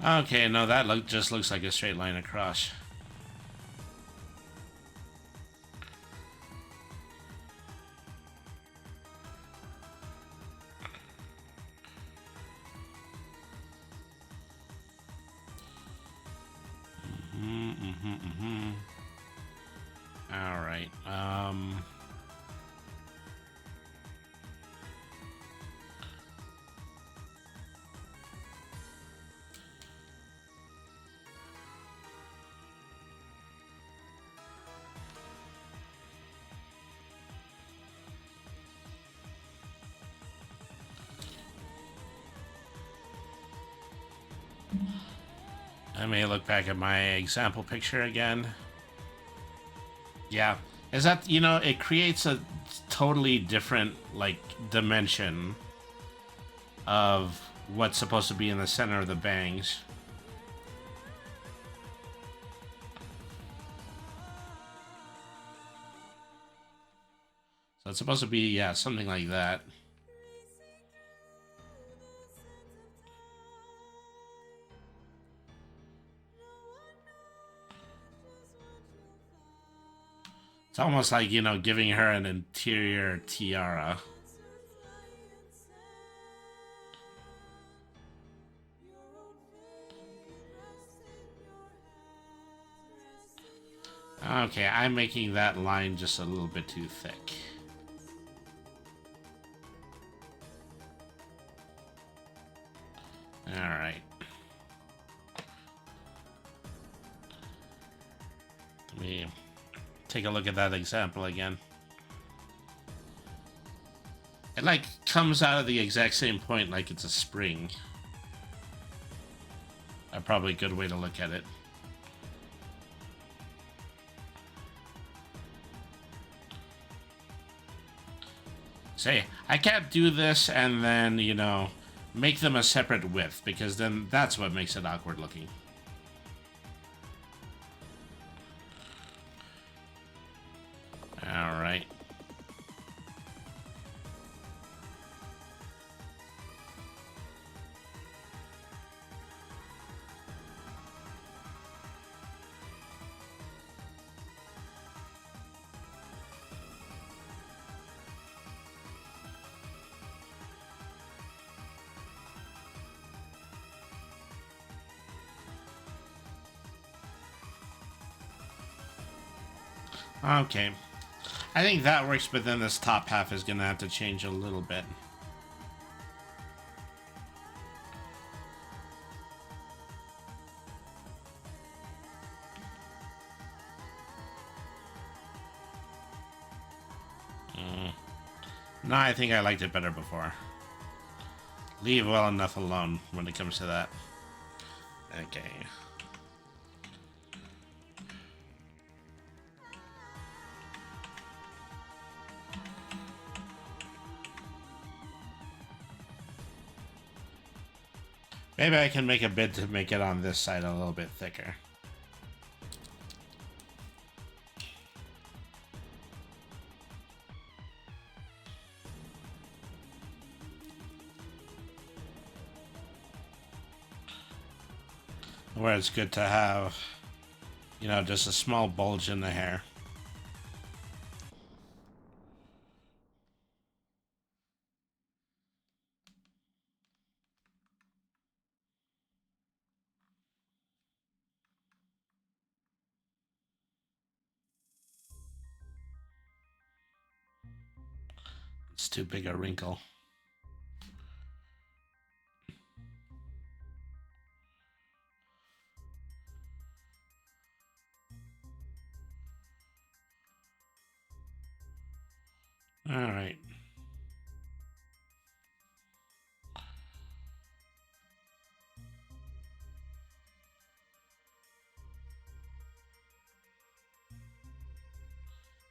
Speaker 1: Okay, no, that just looks like a straight line across. All right. I may look back at my example picture again. Yeah. Is that, you know, it creates a totally different, like, dimension of what's supposed to be in the center of the bangs. So it's supposed to be, yeah, something like that. It's almost like, you know, giving her an interior tiara. Okay, I'm making that line just a little bit too thick. Alright. Let me take a look at that example again. It like comes out of the exact same point like it's a spring. Probably a good way to look at it. Say, I can't do this and then, you know, make them a separate width, because then that's what makes it awkward looking. Alright. Okay. I think that works, but then this top half is going to have to change a little bit. No, I think I liked it better before. Leave well enough alone when it comes to that. Okay. Maybe I can make a bit to make it on this side a little bit thicker. where it's good to have, you know, just a small bulge in the hair. It's too big a wrinkle. All right.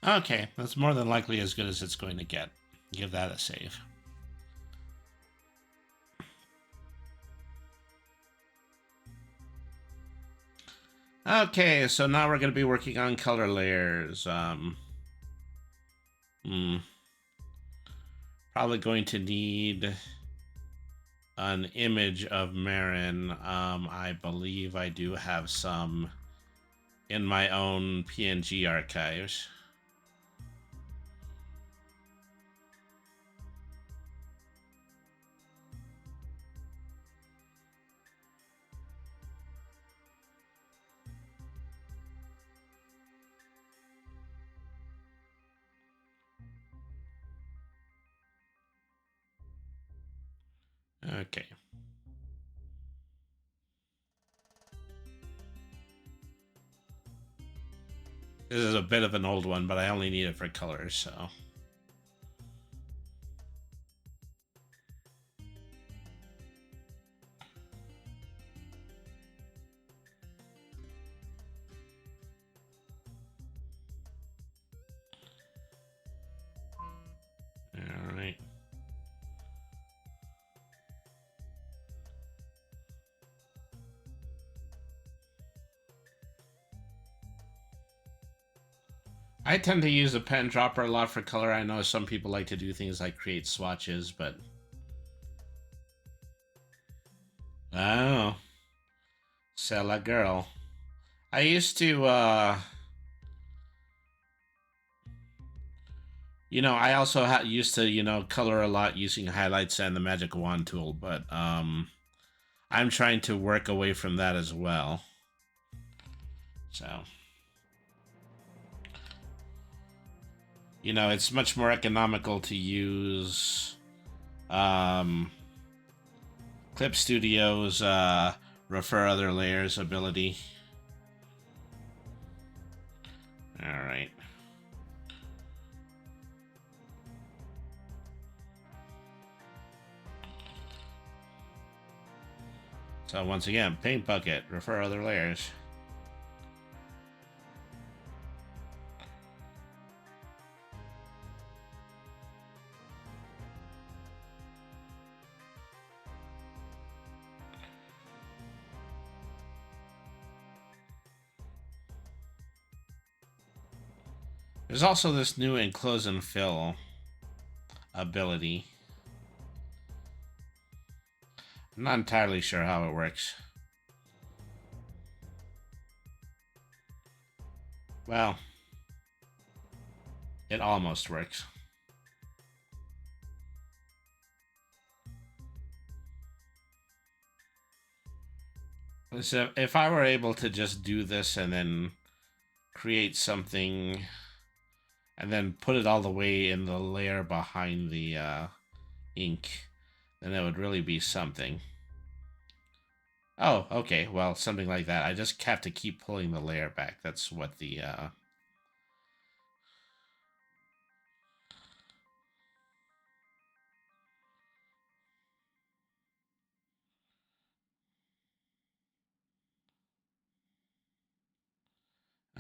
Speaker 1: Okay, that's more than likely as good as it's going to get. Give that a save. Okay, so now we're going to be working on color layers. Probably going to need an image of Marin. I believe I do have some in my own PNG archives. Okay. This is a bit of an old one, but I only need it for colors, so. All right. I tend to use a pen dropper a lot for color. I know some people like to do things like create swatches, but... Oh. Sella girl. I used to, you know, I also used to, you know, color a lot using highlights and the magic wand tool, but, I'm trying to work away from that as well. So... You know, it's much more economical to use Clip Studio's refer other layers ability. All right. So once again, paint bucket, refer other layers. There's also this new enclose and fill ability. I'm not entirely sure how it works. Well, it almost works. So if I were able to just do this and then create something and then put it all the way in the layer behind the ink, then it would really be something. Oh, okay, well, something like that. I just have to keep pulling the layer back. That's what the...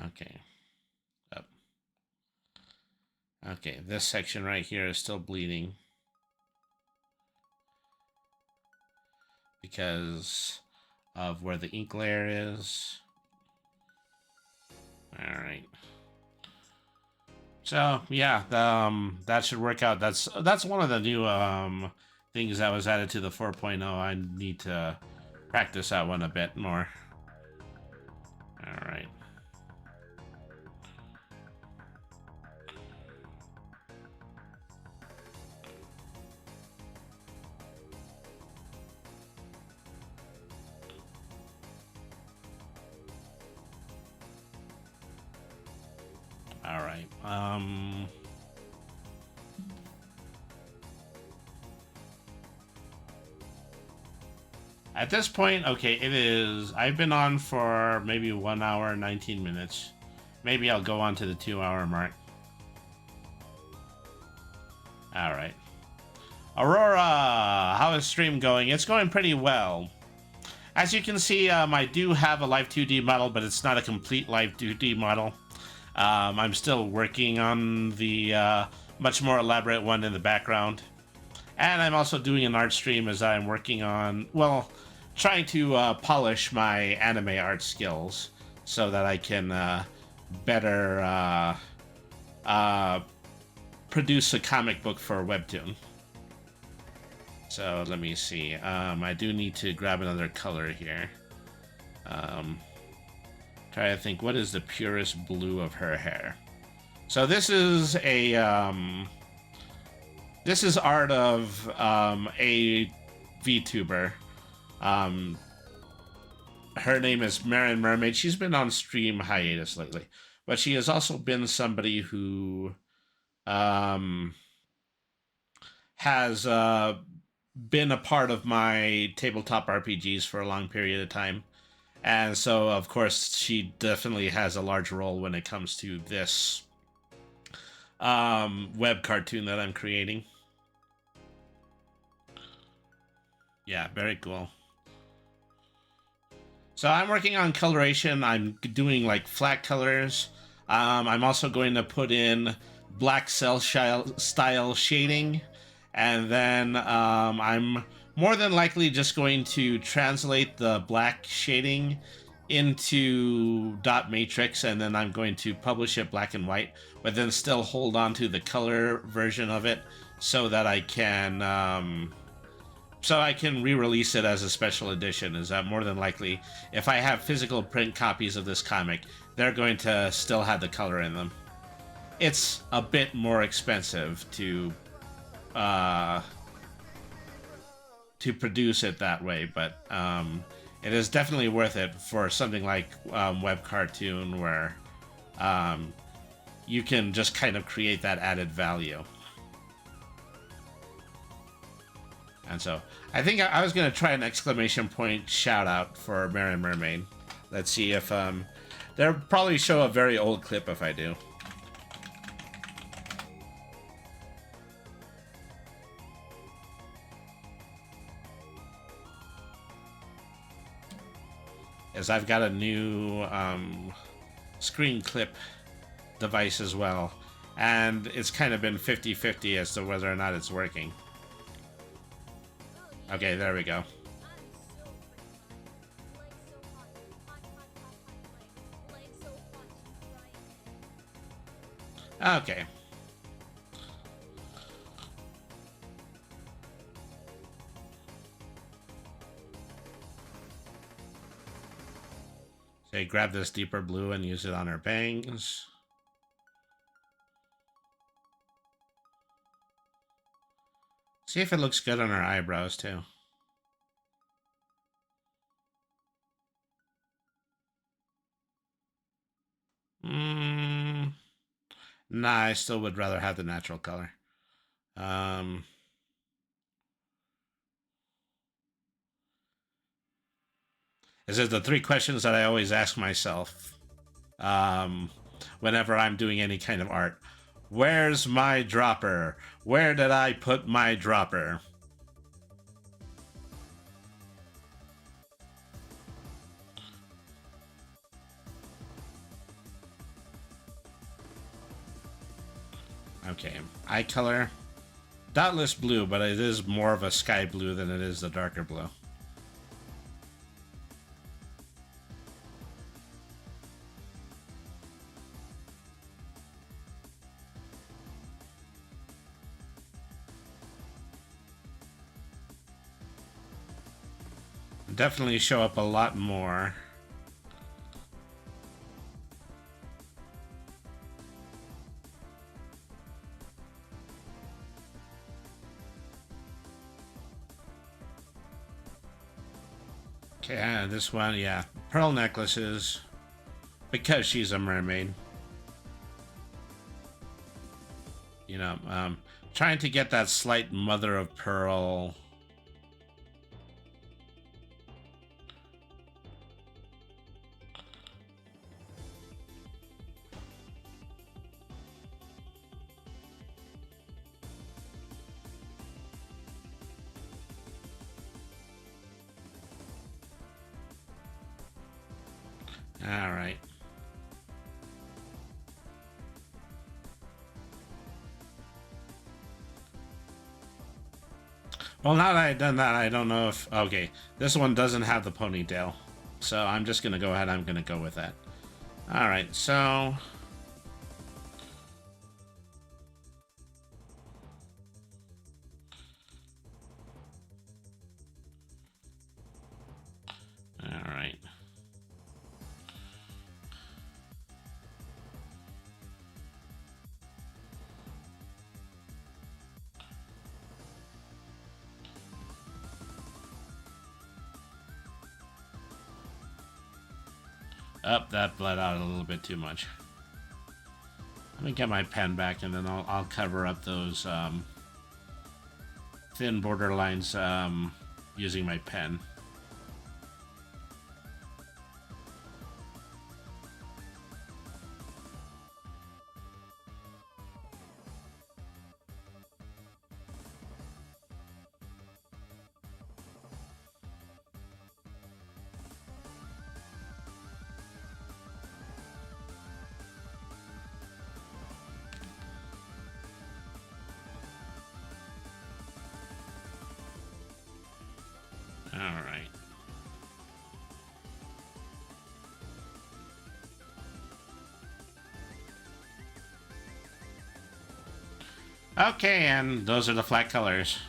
Speaker 1: Okay. Up. Okay, this section right here is still bleeding. Because of where the ink layer is. Alright. So, yeah, that should work out. That's one of the new things that was added to the 4.0. I need to practice that one a bit more. All right. All right. At this point, okay, it is. I've been on for maybe 1 hour and 19 minutes. Maybe I'll go on to the 2-hour mark. All right. Aurora, how is stream going? It's going pretty well. As you can see, I do have a Live 2D model, but it's not a complete Live 2D model. I'm still working on the much more elaborate one in the background. And I'm also doing an art stream as I'm working on, well, trying to polish my anime art skills so that I can better produce a comic book for a webtoon. So let me see. I do need to grab another color here. Try to think, what is the purest blue of her hair? So this is a this is art of a VTuber. Her name is Meowing Mermaid. She's been on stream hiatus lately, but she has also been somebody who has been a part of my tabletop RPGs for a long period of time. And so, of course, she definitely has a large role when it comes to this web cartoon that I'm creating. Yeah, very cool. So I'm working on coloration. I'm doing like flat colors. I'm also going to put in black cell style shading. And then I'm more than likely just going to translate the black shading into dot matrix, and then I'm going to publish it black and white, but then still hold on to the color version of it so that I can re-release it as a special edition. Is that more than likely, if I have physical print copies of this comic, they're going to still have the color in them. It's a bit more expensive to produce it that way, but it is definitely worth it for something like web cartoon, where you can just kind of create that added value. And so I think I was going to try an exclamation point shout out for Meowing Mermaid. Let's see if they'll probably show a very old clip if I do. As I've got a new screen clip device as well, and it's kind of been 50-50 as to whether or not it's working. Okay, there we go. Okay. Okay, grab this deeper blue and use it on her bangs. See if it looks good on her eyebrows too. Nah, I still would rather have the natural color. This is the 3 questions that I always ask myself whenever I'm doing any kind of art. Where's my dropper? Where did I put my dropper? Okay, eye color. Doubtless blue, but it is more of a sky blue than it is the darker blue. Definitely show up a lot more. Okay, this one, yeah. Pearl necklaces. Because she's a mermaid. You know, trying to get that slight mother of pearl. All right. Well, now that I've done that, I don't know if... Okay, this one doesn't have the ponytail. So I'm just going to go ahead. I'm going to go with that. All right, so... All right. Up, that bled out a little bit too much. Let me get my pen back, and then I'll cover up those thin border lines using my pen. All right. Okay, and those are the flat colors.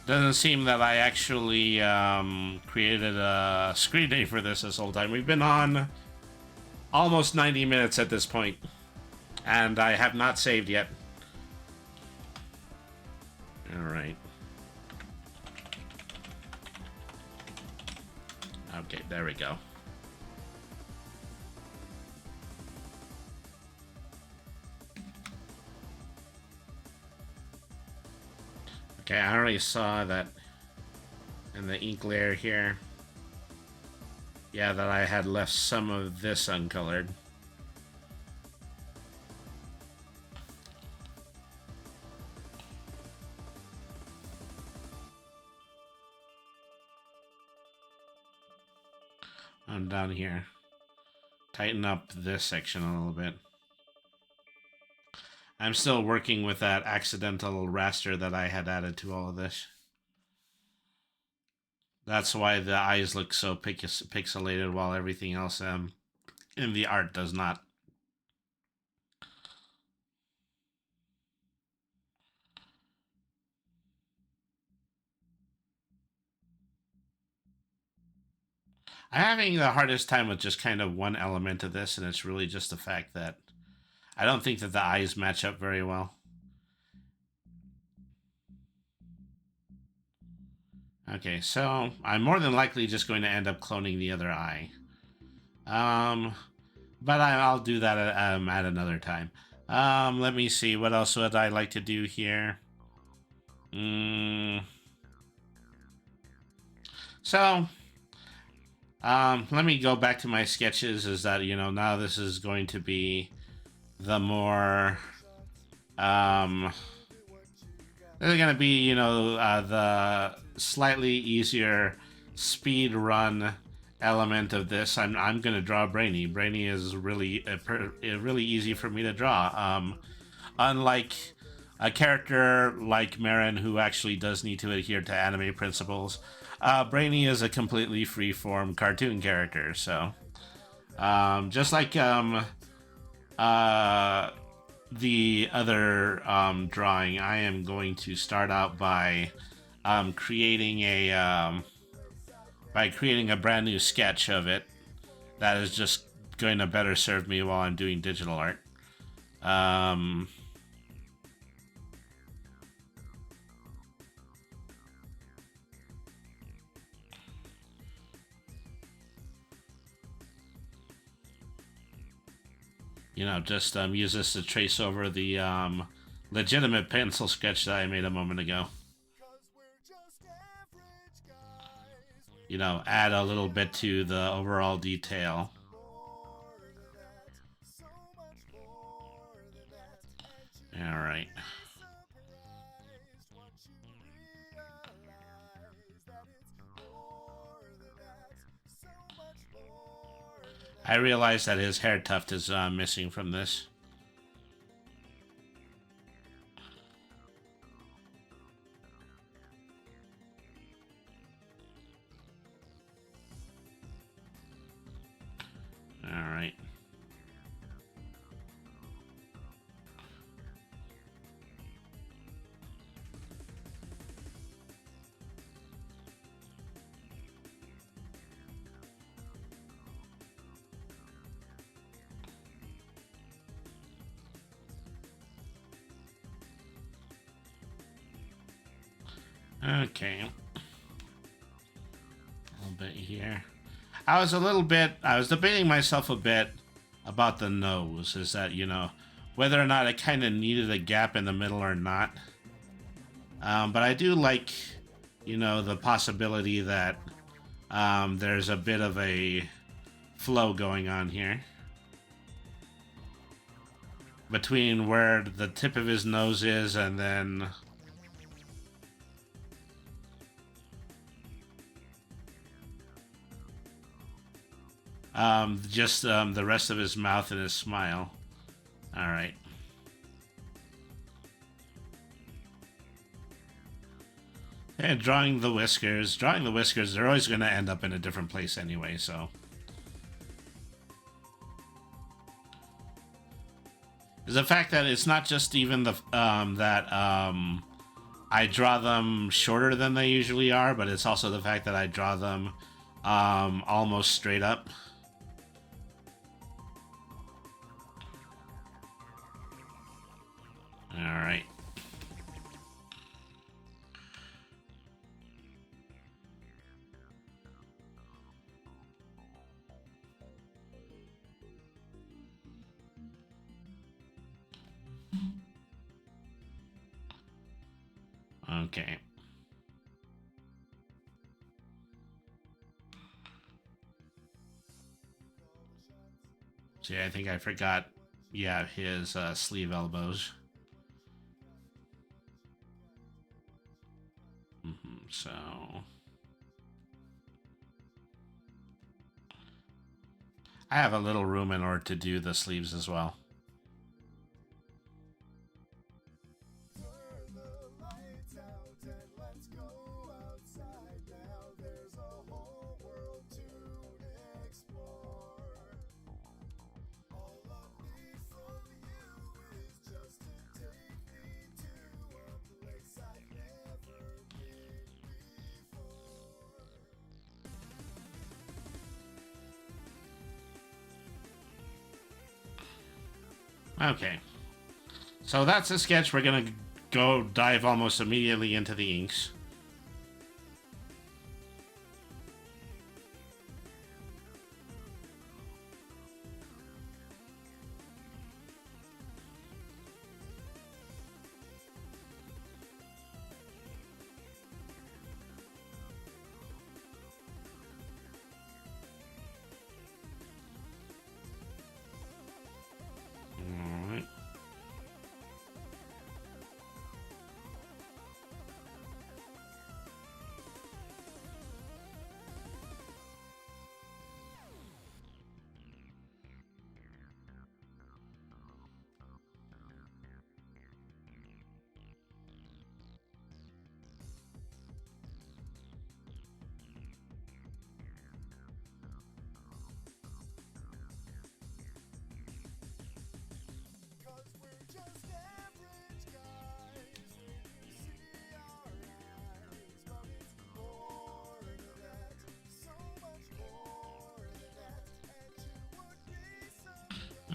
Speaker 1: Doesn't seem that I actually created a screen name for this whole time. We've been on almost 90 minutes at this point, and I have not saved yet. All right. Okay, there we go. Okay, I already saw that in the ink layer here. Yeah, that I had left some of this uncolored. I'm down here. Tighten up this section a little bit. I'm still working with that accidental raster that I had added to all of this. That's why the eyes look so pixelated while everything else in the art does not. I'm having the hardest time with just kind of one element of this, and it's really just the fact that I don't think that the eyes match up very well. Okay, so I'm more than likely just going to end up cloning the other eye. But I'll do that at another time. Let me see. What else would I like to do here? So, let me go back to my sketches. Is that, you know, now this is going to be the more, this is going to be, you know, the slightly easier speed run element of this. I'm going to draw Brainy. Brainy is really really easy for me to draw. Unlike a character like Marin, who actually does need to adhere to anime principles, Brainy is a completely free-form cartoon character. So, just like the other drawing, I am going to start out by creating a brand new sketch of it that is just going to better serve me while I'm doing digital art. You know, just use this to trace over the legitimate pencil sketch that I made a moment ago. You know, add a little bit to the overall detail. All right. I realize that his hair tuft is missing from this. All right. Okay. A little bit here. I was debating myself a bit about the nose. Is that, you know, whether or not it kind of needed a gap in the middle or not. But I do like, you know, the possibility that there's a bit of a flow going on here between where the tip of his nose is and then just the rest of his mouth and his smile. All right. And drawing the whiskers, they're always going to end up in a different place anyway, so. Is the fact that it's not just even the I draw them shorter than they usually are, but it's also the fact that I draw them almost straight up. All right. Okay. See, I think I forgot, yeah, his sleeve elbows. So... I have a little room in order to do the sleeves as well. Okay, so that's a sketch. We're gonna go dive almost immediately into the inks.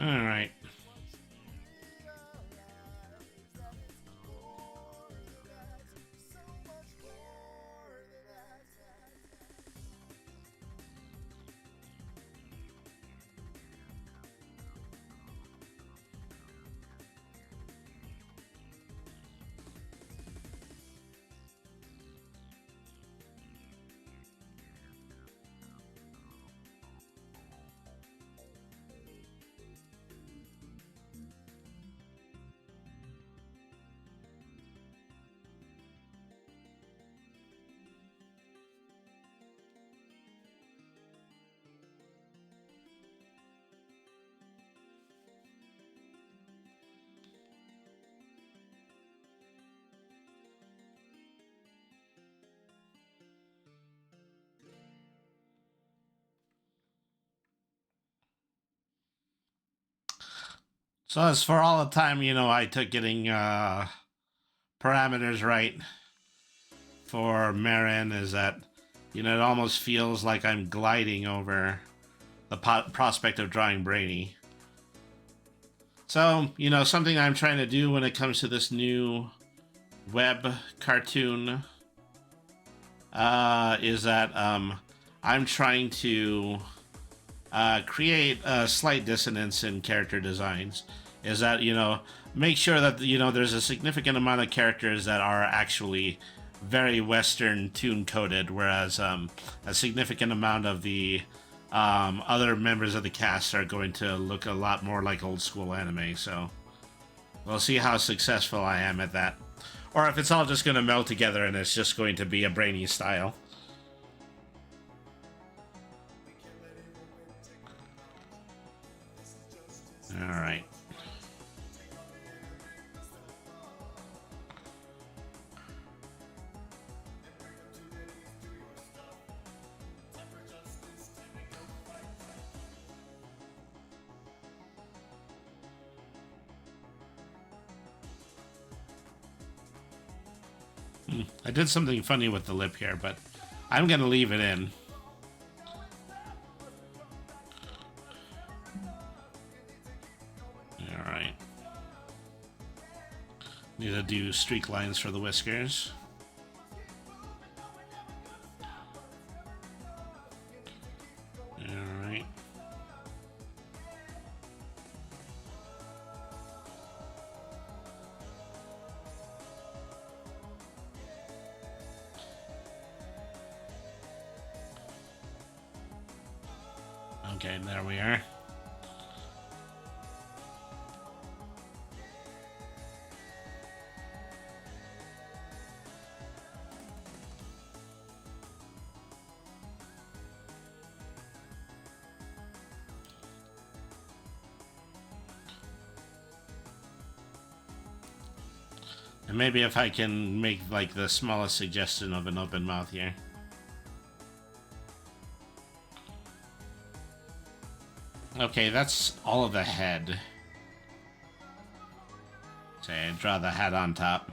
Speaker 1: All right. So as for all the time, I took getting parameters right for Marin is that, it almost feels like I'm gliding over the prospect of drawing Brainy. So, something I'm trying to do when it comes to this new web cartoon is that I'm trying to create a slight dissonance in character designs. Is that, make sure that, there's a significant amount of characters that are actually very Western tune coded, whereas a significant amount of the other members of the cast are going to look a lot more like old school anime. So we'll see how successful I am at that. Or if it's all just going to meld together and it's just going to be a Brainy style. Alright. I did something funny with the lip here, but I'm going to leave it in. Alright. Need to do streak lines for the whiskers. Alright. Okay, there we are. And maybe if I can make like the smallest suggestion of an open mouth here. Okay, that's all of the head. Say, draw the hat on top.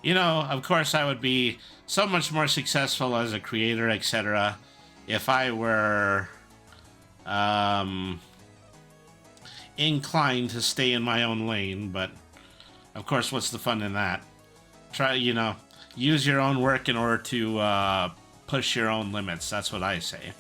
Speaker 1: Of course I would be so much more successful as a creator, etc. if I were inclined to stay in my own lane, but of course, what's the fun in that? Try, use your own work in order to push your own limits. That's what I say.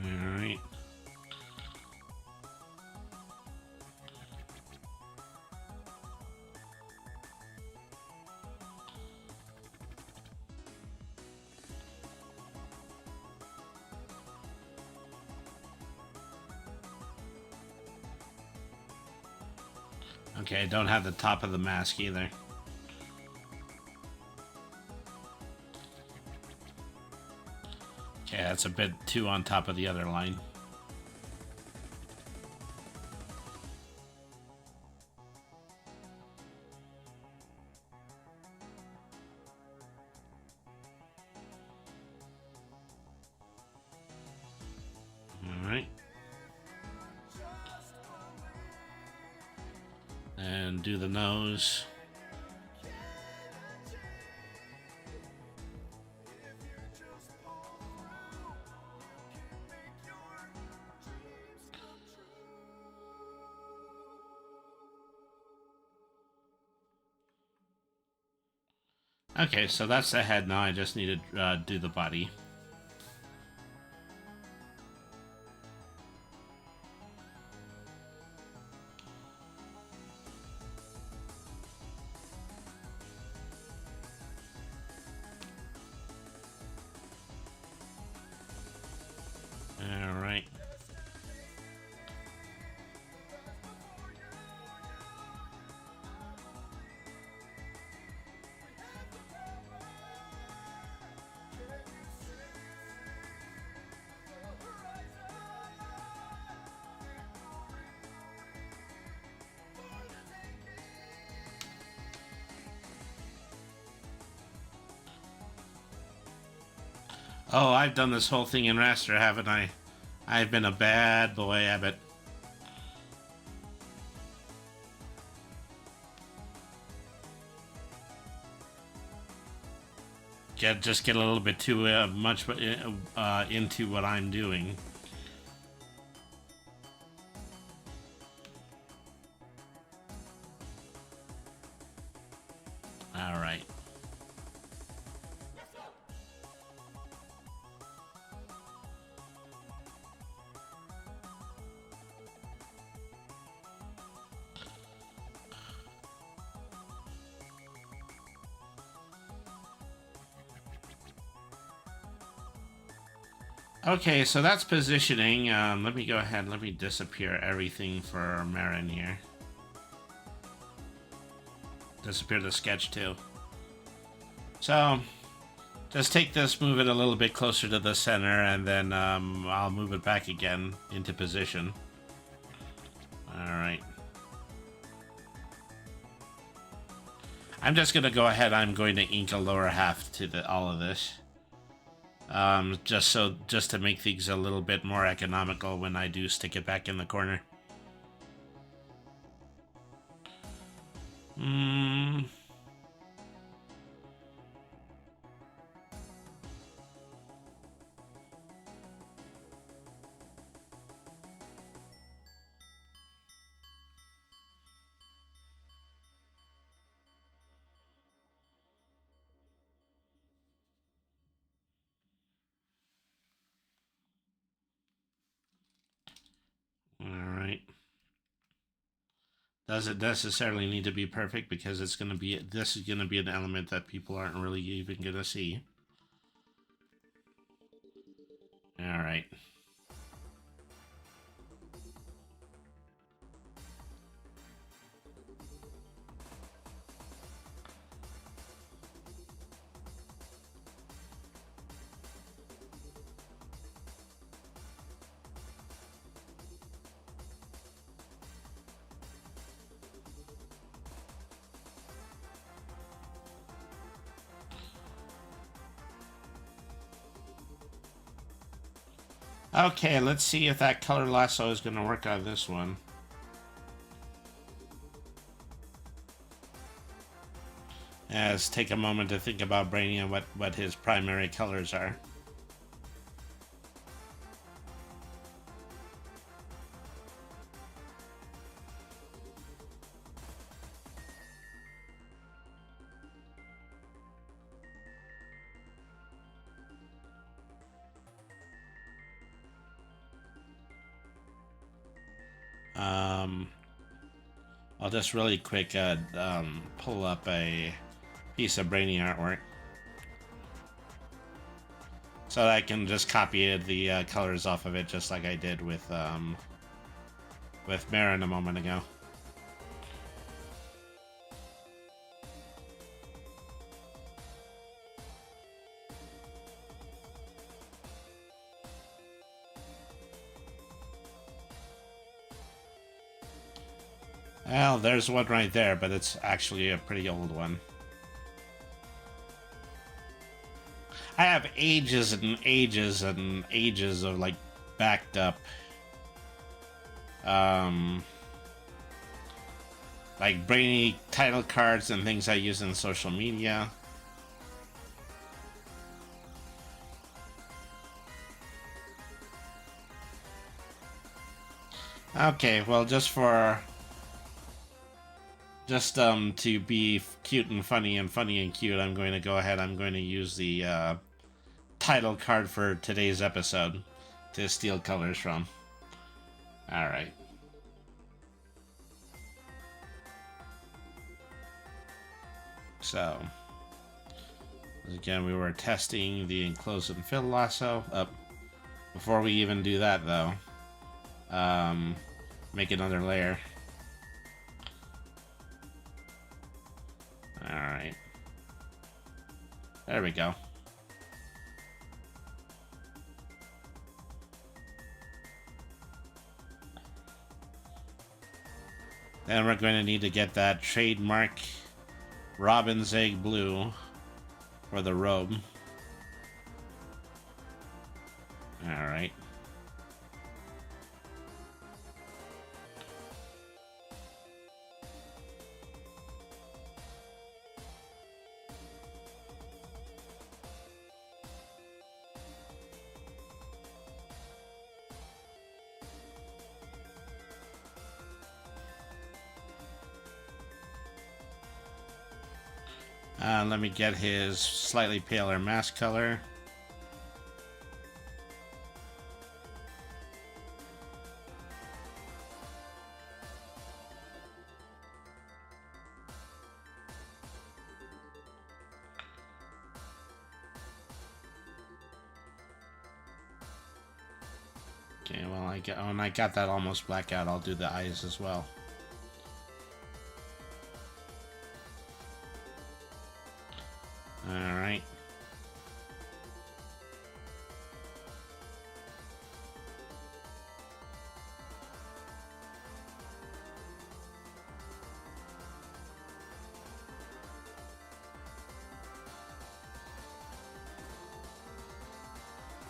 Speaker 1: Alright. Okay, I don't have the top of the mask either. Okay, that's a bit too on top of the other line. Alright. And do the nose. Okay, so that's the head now. I just need to do the body. Alright. Oh, I've done this whole thing in raster, haven't I? I've been a bad boy, Abbott. Just get a little bit too much into what I'm doing. All right. Okay, so that's positioning. Let me go ahead. Let me disappear everything for Marin here. Disappear the sketch too. So, just take this, move it a little bit closer to the center, and then I'll move it back again into position. Alright. I'm just going to go ahead. I'm going to ink a lower half to all of this. Just to make things a little bit more economical when I do stick it back in the corner. Alright. Does it necessarily need to be perfect? Because this is gonna be an element that people aren't really even gonna see. Alright. Okay, let's see if that color lasso is going to work on this one. Let's take a moment to think about Brainy and what his primary colors are. I'll just really quick pull up a piece of Brainy artwork so that I can just copy the colors off of it, just like I did with Marin a moment ago. Well, there's one right there, but it's actually a pretty old one. I have ages and ages and ages of, like, backed up, like, Brainy title cards and things I use in social media. Okay, well, just to be cute and funny and cute, I'm going to go ahead. I'm going to use the title card for today's episode to steal colors from. Alright. So, again, we were testing the enclose and fill lasso. Before we even do that, though, make another layer. Alright. There we go. Then we're going to need to get that trademark Robin's Egg Blue for the robe. right. Let me get his slightly paler mask color. Okay, well, when I got that almost black out, I'll do the eyes as well. Alright.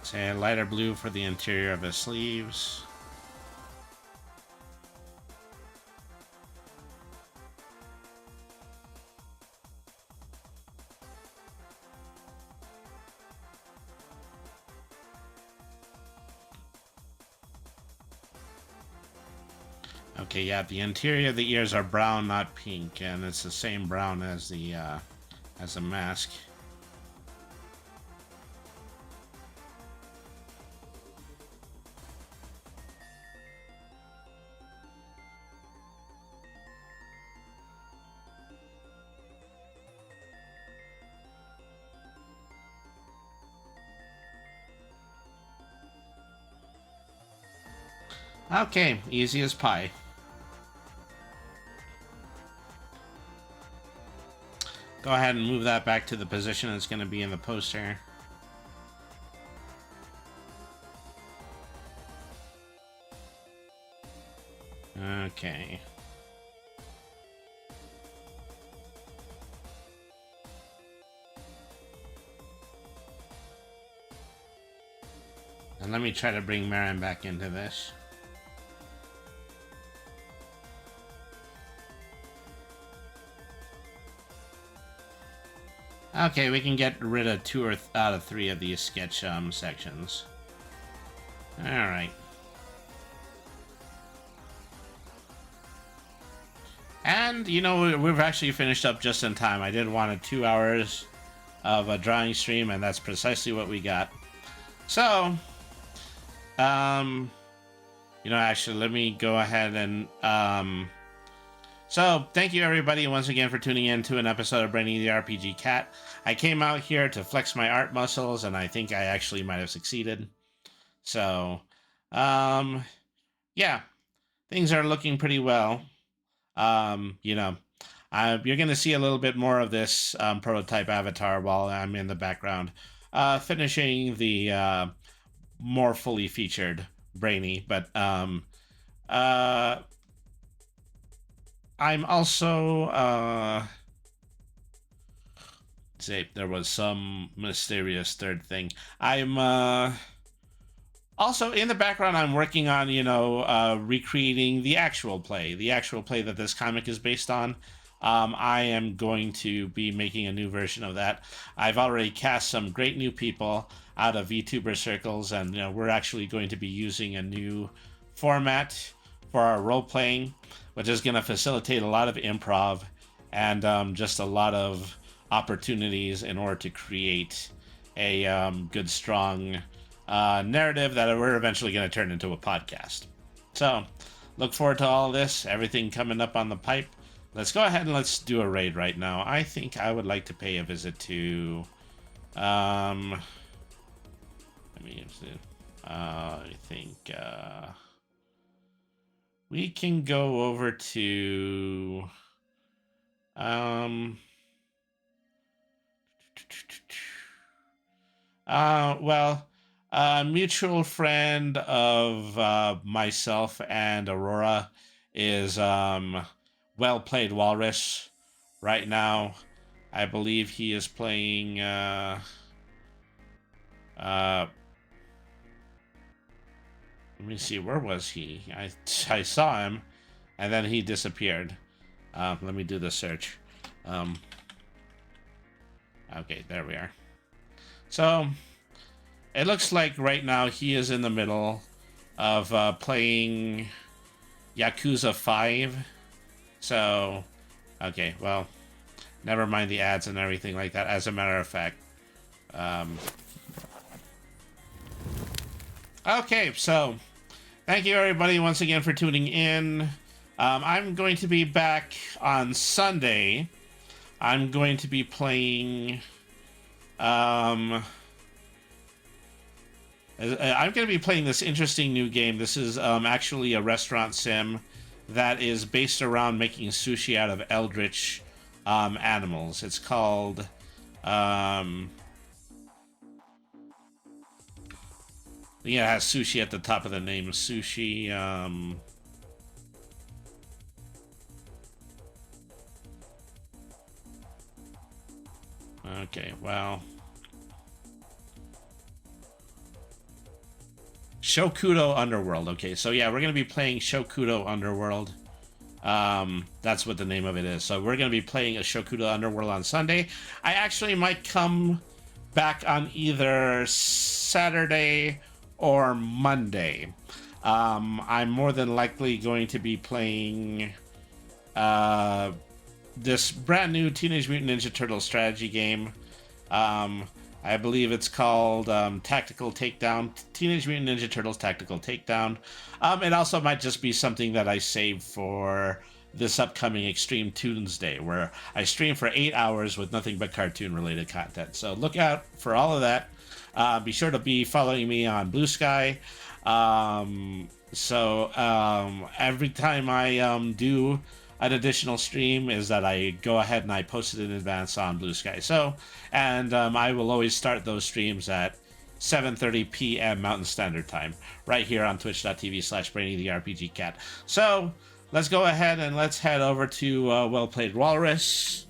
Speaker 1: Say a lighter blue for the interior of his sleeves. Okay, yeah, the interior of the ears are brown, not pink, and it's the same brown as the mask. Okay, easy as pie. Go ahead and move that back to the position it's going to be in the poster. Okay. And let me try to bring Marin back into this. Okay, we can get rid of 2 out of 3 of these sketch sections. Alright. And, you know, we've actually finished up just in time. I did want 2 hours of a drawing stream, and that's precisely what we got. So, you know, actually, let me go ahead and, so, thank you everybody once again for tuning in to an episode of Brainy the RPG Cat. I came out here to flex my art muscles, and I think I actually might have succeeded. So, yeah, things are looking pretty well. You know, you're going to see a little bit more of this prototype avatar while I'm in the background, finishing the more fully featured Brainy, but I'm also say there was some mysterious third thing. I'm also in the background. I'm working on, you know, recreating the actual play that this comic is based on. I am going to be making a new version of that. I've already cast some great new people out of VTuber circles, and, you know, we're actually going to be using a new format for our role playing, which is going to facilitate a lot of improv and just a lot of opportunities in order to create a good, strong narrative that we're eventually going to turn into a podcast. So, look forward to all this, everything coming up on the pipe. Let's go ahead and let's do a raid right now. I think I would like to pay a visit to, let me see. I think, we can go over to, well, a mutual friend of myself and Aurora is Well Played Walrus right now. I believe he is playing Let me see, where was he? I saw him, and then he disappeared. Let me do the search. Okay, there we are. So, it looks like right now he is in the middle of playing Yakuza 5. So, okay, well, never mind the ads and everything like that. As a matter of fact, okay, so thank you everybody once again for tuning in. I'm going to be back on Sunday. I'm going to be playing. I'm going to be playing this interesting new game. This is actually a restaurant sim that is based around making sushi out of eldritch animals. It's called yeah, it has sushi at the top of the name. Sushi. Okay, well. Shokudo Underworld. Okay, so yeah, we're going to be playing Shokudo Underworld. That's what the name of it is. So we're going to be playing a Shokudo Underworld on Sunday. I actually might come back on either Saturday or Monday. I'm more than likely going to be playing this brand new Teenage Mutant Ninja Turtles strategy game. I believe it's called Tactical Takedown, Teenage Mutant Ninja Turtles Tactical Takedown. It also might just be something that I save for this upcoming Extreme Tunes Day, where I stream for 8 hours with nothing but cartoon-related content. So look out for all of that. Be sure to be following me on Blue Sky. Every time I do an additional stream is that I go ahead and I post it in advance on Blue Sky. So, and I will always start those streams at 7:30 p.m. Mountain Standard Time, right here on twitch.tv/Brainy the RPG Cat. So, let's go ahead and let's head over to Well Played Walrus.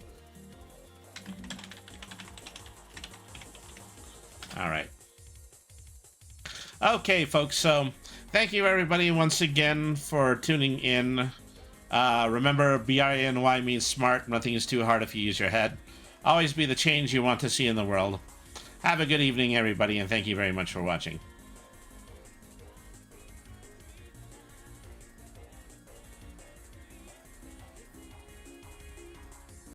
Speaker 1: All right. Okay, folks, so thank you everybody once again for tuning in. Remember, BRNY means smart. Nothing is too hard if you use your head. Always be the change you want to see in the world. Have a good evening, everybody, and thank you very much for watching.